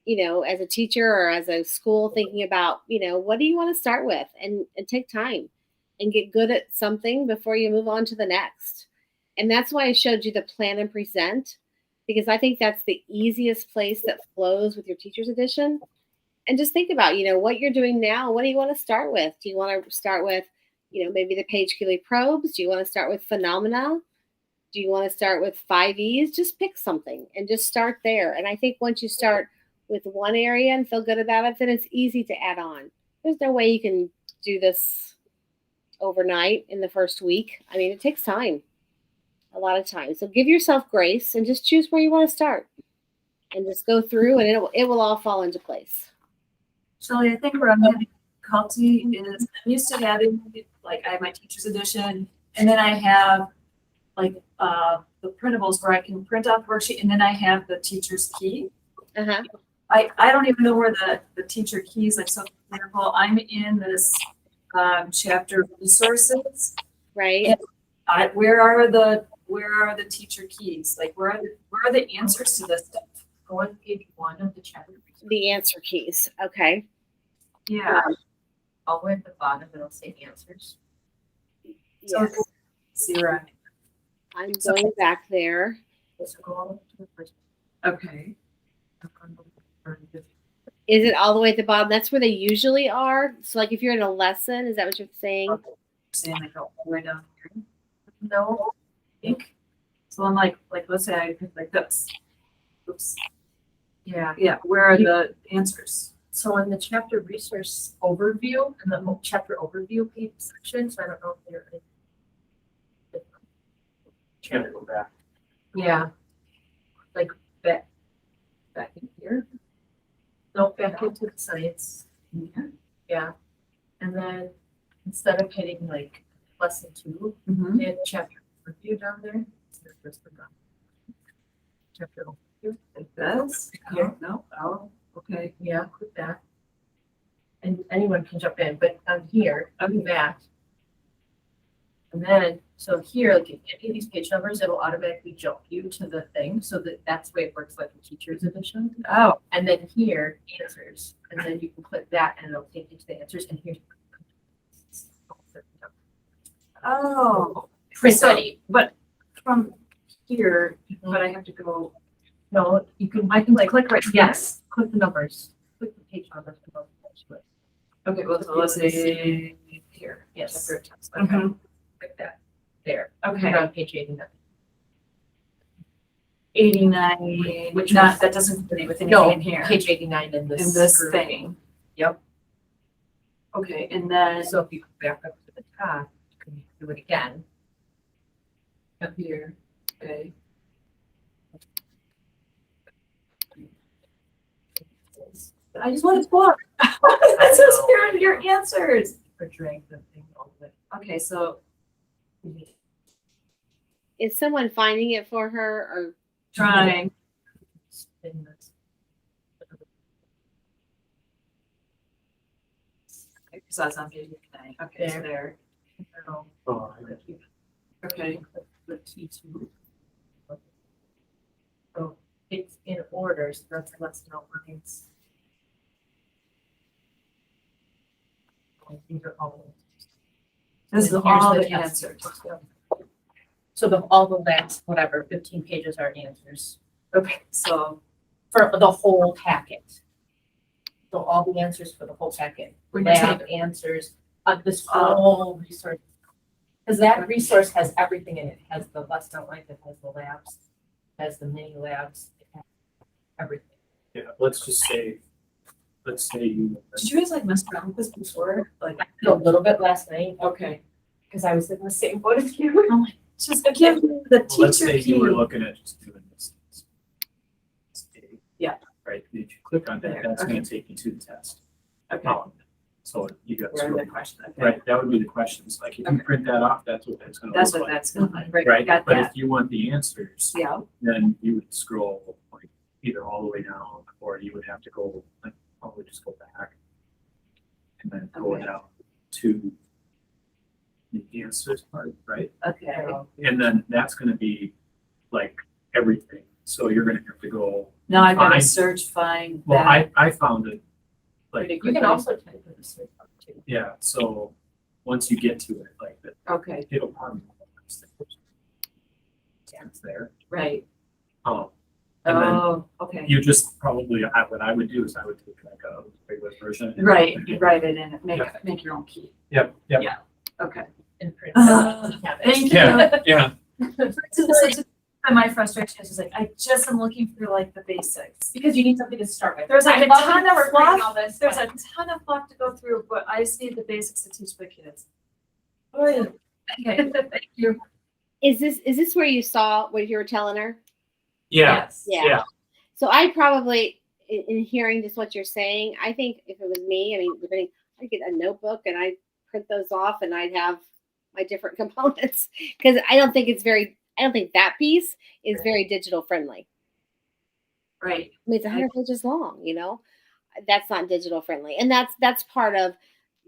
you know, as a teacher or as a school thinking about, you know, what do you want to start with, and take time and get good at something before you move on to the next. And that's why I showed you the plan and present, because I think that's the easiest place that flows with your teacher's edition. And just think about, you know, what you're doing now. What do you want to start with? Do you want to start with, you know, maybe the Page-Keeley probes? Do you want to start with phenomena? Do you want to start with 5Es? Just pick something and just start there. And I think once you start with one area and feel good about it, then it's easy to add on. There's no way you can do this overnight in the first week. I mean, it takes time, a lot of time. So give yourself grace and just choose where you want to start and just go through, and it will all fall into place.
Shelley, I think where I'm having difficulty is I'm used to having, like, I have my teacher's edition, and then I have like the printables where I can print out the worksheet, and then I have the teacher's key.
Uh-huh.
I don't even know where the teacher keys, like, so for example, I'm in this chapter resources.
Right.
And where are the teacher keys? Like, where are the answers to this stuff?
Go on page 1 of the chapter.
The answer keys. Okay.
Yeah.
All the way at the bottom, it'll say answers.
So
Yes.
0.
I'm going back there.
So go all the way to the first.
Okay.
Is it all the way at the bottom? That's where they usually are. So, like, if you're in a lesson, is that what you're saying?
Saying like all the way down here.
No,
I think. So I'm like let's say I pick like this. Oops.
yeah.
Yeah. Where are the answers?
So in the chapter resource overview and the chapter overview page section, so I don't know if you're.
Can't go back.
Yeah. Like back in here. No, back into the science. Yeah. And then instead of hitting like lesson 2,
Mm-hmm.
hit chapter overview down there. It's the first one down. Chapter overview.
Like this?
Yeah.
No. Oh. Okay.
Yeah, click that. And anyone can jump in, but on here, on that. And then, so here, like if any of these page numbers, it'll automatically jump you to the thing. So that's the way it works like a teacher's edition.
Oh.
And then here, answers. And then you can click that and it'll take you to the answers. And here's.
Oh.
Pre-study.
But from here, but I have to go.
No, I can like click right. Yes, click the numbers. Click the page numbers.
Okay. Well, so let's say here.
Yes.
Chapter text.
Okay.
Mhm.
Like that. there.
Okay.
You're on page 89.
89,
Which
not,
was-
that doesn't fit with anything
No,
in here.
page 89 in this.
In this
grouping.
thing.
Yep.
Okay, and then,
So if you go back up to the top, you can do it again. Up here.
okay. I just want to talk. This is your answers.
Or drag the thing all the way.
Okay, so
Is someone finding it for her, or
trying.
Spin this.
Because I was on page 9. Okay, so there.
No,
Oh,
Okay.
the T2. So it's in order, so that's less no lines. These are all.
This is
And here's
all
the
the
test.
answers.
So all the last, whatever, 15 pages are answers
Okay, so
for the whole packet. So all the answers for the whole packet,
when you're
lab
saying,
answers, this whole resource. Because that resource has everything in it. It has the bust out life, it has the labs, it has the mini labs, it has everything.
yeah, let's say you.
did you guys like mess around with this before? Like,
I did a little bit last night,
okay,
because I was in the same boat as you.
just give me the
Well, let's
teacher
say you were
key.
looking at just doing this.
Yeah.
Right, if you click on that,
There,
that's
okay.
gonna take you to the test.
Okay.
So you got.
Where are the questions? Okay.
Right, that would be the questions, like if you
Okay.
print that off, that's what that's gonna
That's
look
what
like.
that's gonna like.
Right,
Got
but
that.
if you want the answers,
Yeah,
then you would scroll like either all the way down, or you would have to go, like, probably just go back. And then go
Okay.
down to the answers part, right?
okay.
And then that's gonna be like everything, so you're gonna have to go,
Now I gotta
Fine.
search, find
well,
that.
I found it. Like,
You can also type in the search bar too.
yeah, so once you get to it, like,
Okay,
it'll probably. It's there,
right.
and then
Oh, okay.
you just probably, what I would do is I would take like a regular version. and-
Right, you write it in, make,
Yeah.
make your own key.
Yep, yep.
Yeah. Okay.
And print.
Thank you.
Yeah, yeah.
My frustration is just like, I just am looking for like the basics.
Because you need something to start with.
There's like
I
a
love
ton
that
of
we're bringing
fluff.
all this,
There's
but-
a ton of fluff to go through, but I just need the basics to teach my kids.
Oh,
Okay, thank you.
is this where you saw what you were telling her?
Yeah,
Yes.
yeah.
So I probably, in hearing just what you're saying, I think if it was me, I mean, depending, I'd get a notebook and I'd print those off and I'd have my different components, because I don't think that piece is very digital friendly.
Right.
I mean, it's 100 pages long, that's not digital friendly. And that's part of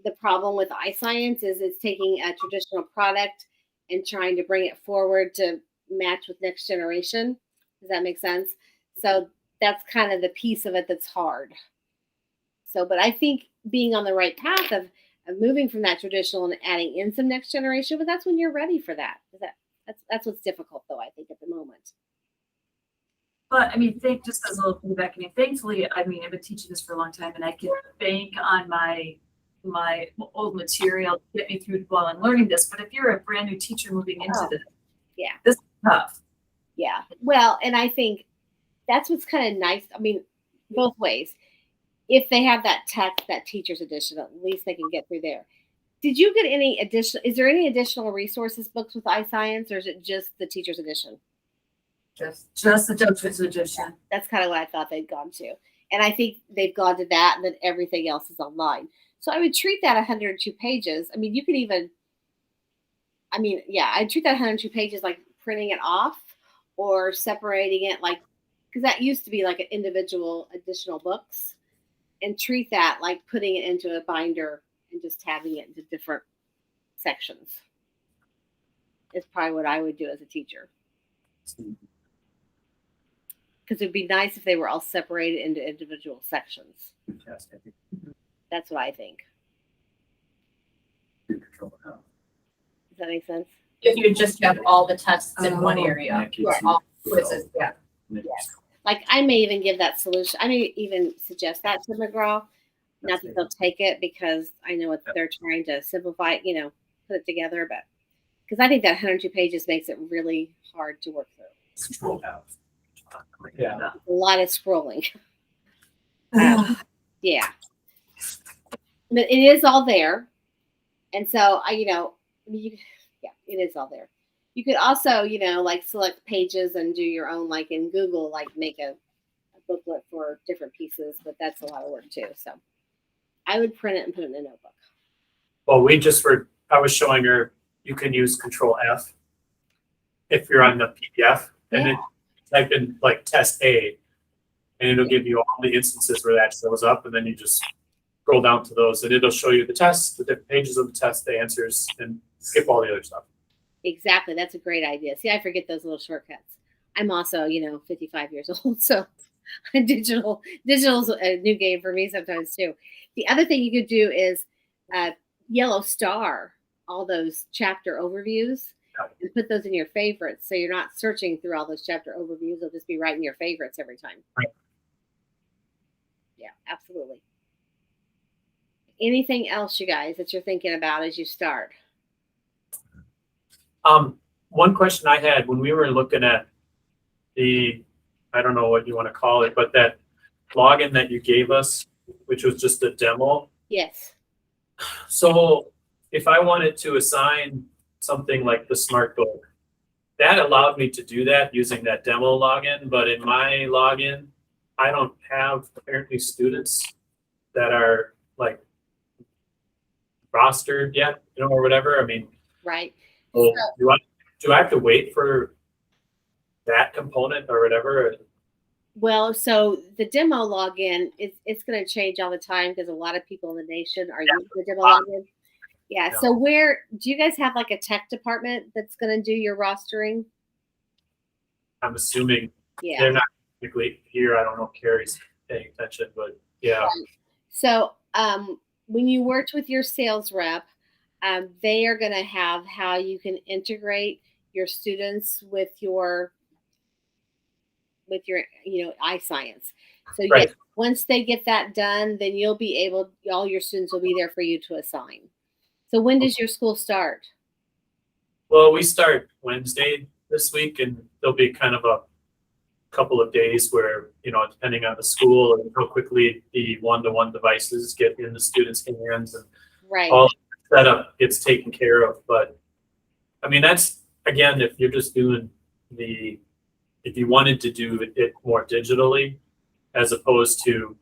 the problem with iScience is it's taking a traditional product and trying to bring it forward to match with next generation. Does that make sense? So that's kind of the piece of it that's hard. So, but I think being on the right path of moving from that traditional and adding in some next generation, but that's when you're ready for that. That's what's difficult though, I think, at the moment.
But I mean, just as a little feedback, I mean, thankfully, I mean, I've been teaching this for a long time and I can bank on my old material to get me through while I'm learning this. But if you're a brand new teacher moving into this,
yeah.
this is tough.
Yeah. Well, and I think that's what's kind of nice. I mean, both ways. If they have that text, that teacher's edition, at least they can get through there. Did you get any additional, is there any additional resources books with iScience, or is it just the teacher's edition?
Just the teacher's edition.
That's kind of what I thought they'd gone to. And I think they've gone to that, and then everything else is online. So I would treat that 102 pages. I mean, you could even, I'd treat that 102 pages like printing it off or separating it, like, because that used to be like an individual additional books, and treat that like putting it into a binder and just tabbing it into different sections. Is probably what I would do as a teacher. Because it'd be nice if they were all separated into individual sections.
Fantastic.
That's what I think.
Good control of health.
Does that make sense?
If you just have all the tests in one
Oh.
area,
That gives
or
you-
all quizzes, yeah.
Like I may even give that solution. I may even suggest that to McGraw. Not that they'll take it because I know what they're trying to simplify, put it together. But because I think that 102 pages makes it really hard to work through.
Control F.
Yeah.
A lot of scrolling. Yeah, but it is all there, and so yeah, it is all there. You could also, like select pages and do your own, like in Google, like make a booklet for different pieces, but that's a lot of work too. So I would print it and put it in a notebook.
Well, I was showing her, you can use Control F if you're on the PDF, and then type in like test A, and it'll give you all the instances where that shows up, and then you just scroll down to those, and it'll show you the tests, the different pages of the test, the answers, and skip all the other stuff.
Exactly. That's a great idea. See, I forget those little shortcuts. I'm also, 55 years old, so digital's a new game for me sometimes too. The other thing you could do is yellow star all those chapter overviews and put those in your favorites, so you're not searching through all those chapter overviews. They'll just be right in your favorites every time.
Right.
Yeah, absolutely. Anything else, you guys, that you're thinking about as you start?
One question I had when we were looking at I don't know what you want to call it, but that login that you gave us, which was just a demo.
Yes.
So if I wanted to assign something like the smart book, that allowed me to do that using that demo login. But in my login, I don't have apparently students that are like rostered yet, or whatever. I mean,
Right.
so do I have to wait for that component or whatever?
Well, so the demo login it's going to change all the time because a lot of people in the nation are using the demo login. Yeah.
Yeah.
So where do you guys have like a tech department that's going to do your rostering?
I'm assuming
Yeah.
they're not technically here. I don't know if Carrie's paying attention, but yeah.
So when you worked with your sales rep, they are going to have how you can integrate your students with your iScience. So
Right.
yes, once they get that done, then you'll be able, all your students will be there for you to assign. So when does your school start?
Well, we start Wednesday this week, and there'll be kind of a couple of days where, depending on the school and how quickly the one-to-one devices get in the students' hands and
Right.
all the setup gets taken care of. But I mean, that's, again, if you're just doing if you wanted to do it more digitally, as opposed to,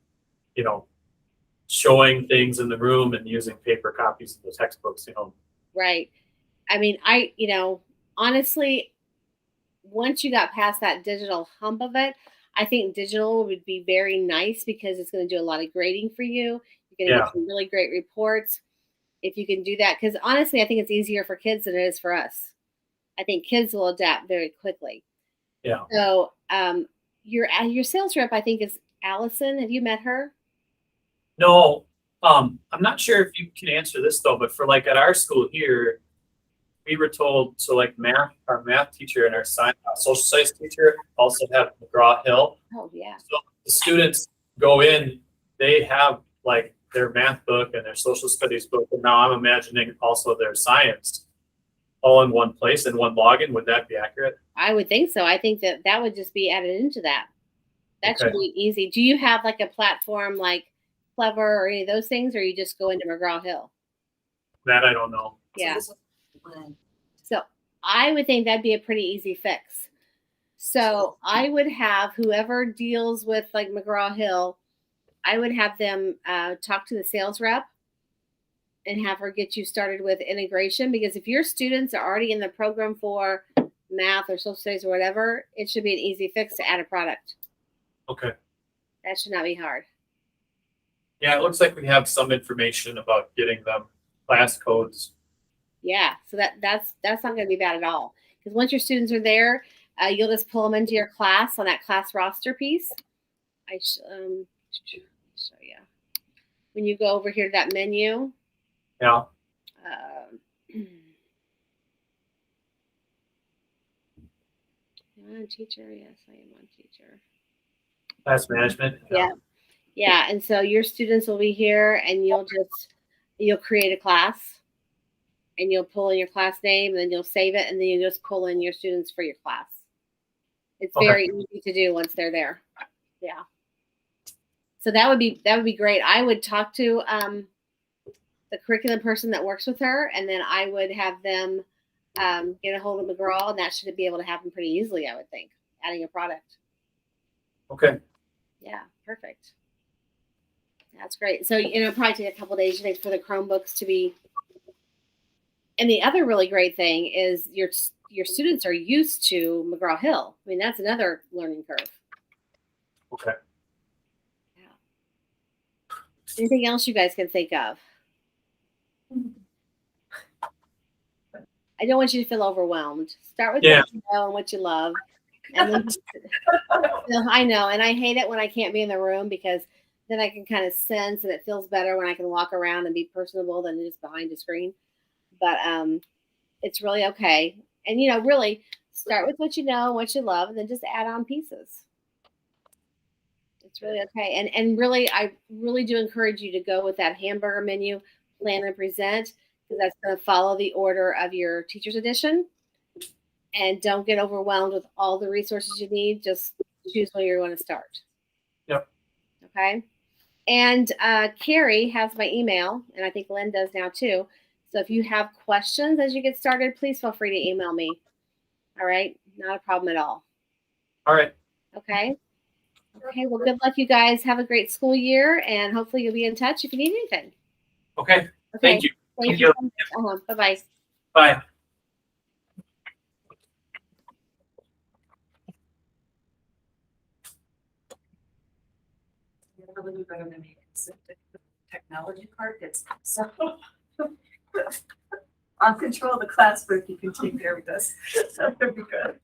showing things in the room and using paper copies of the textbooks,
Right. I mean, honestly, once you got past that digital hump of it, I think digital would be very nice because it's going to do a lot of grading for you. You're going to get some really great reports if you can do that. Because honestly, I think it's easier for kids than it is for us. I think kids will adapt very quickly.
Yeah.
So your sales rep, I think, is Allison. Have you met her?
No, I'm not sure if you can answer this though, but for like at our school here, we were told, so like our math teacher and our social science teacher also have McGraw Hill.
Oh yeah.
So the students go in, they have like their math book and their social studies book, and now I'm imagining also their science all in one place in one login. Would that be accurate?
I would think so. I think that would just be added into that. That should be easy. Do you have like a platform like Clever or any of those things, or you just go into McGraw Hill?
That I don't know.
Yeah. So I would think that'd be a pretty easy fix. So I would have whoever deals with like McGraw Hill, I would have them talk to the sales rep and have her get you started with integration, because if your students are already in the program for math or social studies or whatever, it should be an easy fix to add a product.
Okay.
That should not be hard.
Yeah, it looks like we have some information about getting them class codes.
Yeah, so that's not going to be bad at all, because once your students are there, you'll just pull them into your class on that class roster piece. I show you when you go over here to that menu.
Yeah.
Am I a teacher? Yes, I am a teacher.
Class management.
Yeah, and so your students will be here, and you'll create a class. and you'll pull in your class name, and then you'll save it, and then you just pull in your students for your class. It's
Okay.
very easy to do once they're there. Yeah. So that would be great. I would talk to the curriculum person that works with her, and then I would have them get a hold of McGraw, and that should be able to happen pretty easily, I would think, adding a product.
Okay.
Yeah, perfect. That's great. So, it'll probably take a couple days, you think, for the Chromebooks to be. And the other really great thing is your students are used to McGraw Hill. I mean, that's another learning curve.
Okay.
Yeah. Anything else you guys can think of? I don't want you to feel overwhelmed. Start with what you know and what you love. And then I know, and I hate it when I can't be in the room, because then I can kind of sense, and it feels better when I can walk around and be personable than just behind a screen. But it's really okay. And really start with what you know, what you love, and then just add on pieces. It's really okay. And really, I really do encourage you to go with that hamburger menu, plan and present, because that's going to follow the order of your teacher's edition. And don't get overwhelmed with all the resources you need. Just choose where you're going to start.
Yep.
Okay. And Carrie has my email, and I think Lynn does now too. So if you have questions as you get started, please feel free to email me. All right. Not a problem at all.
All right.
Okay. Okay. Well, good luck, you guys. Have a great school year, and hopefully you'll be in touch if you need anything.
Okay.
Okay.
Thank you.
Thank you. Bye-bye.
Bye.
Really better than me. The technology part gets so on control of the class, but you can take care of this. So that'd be good.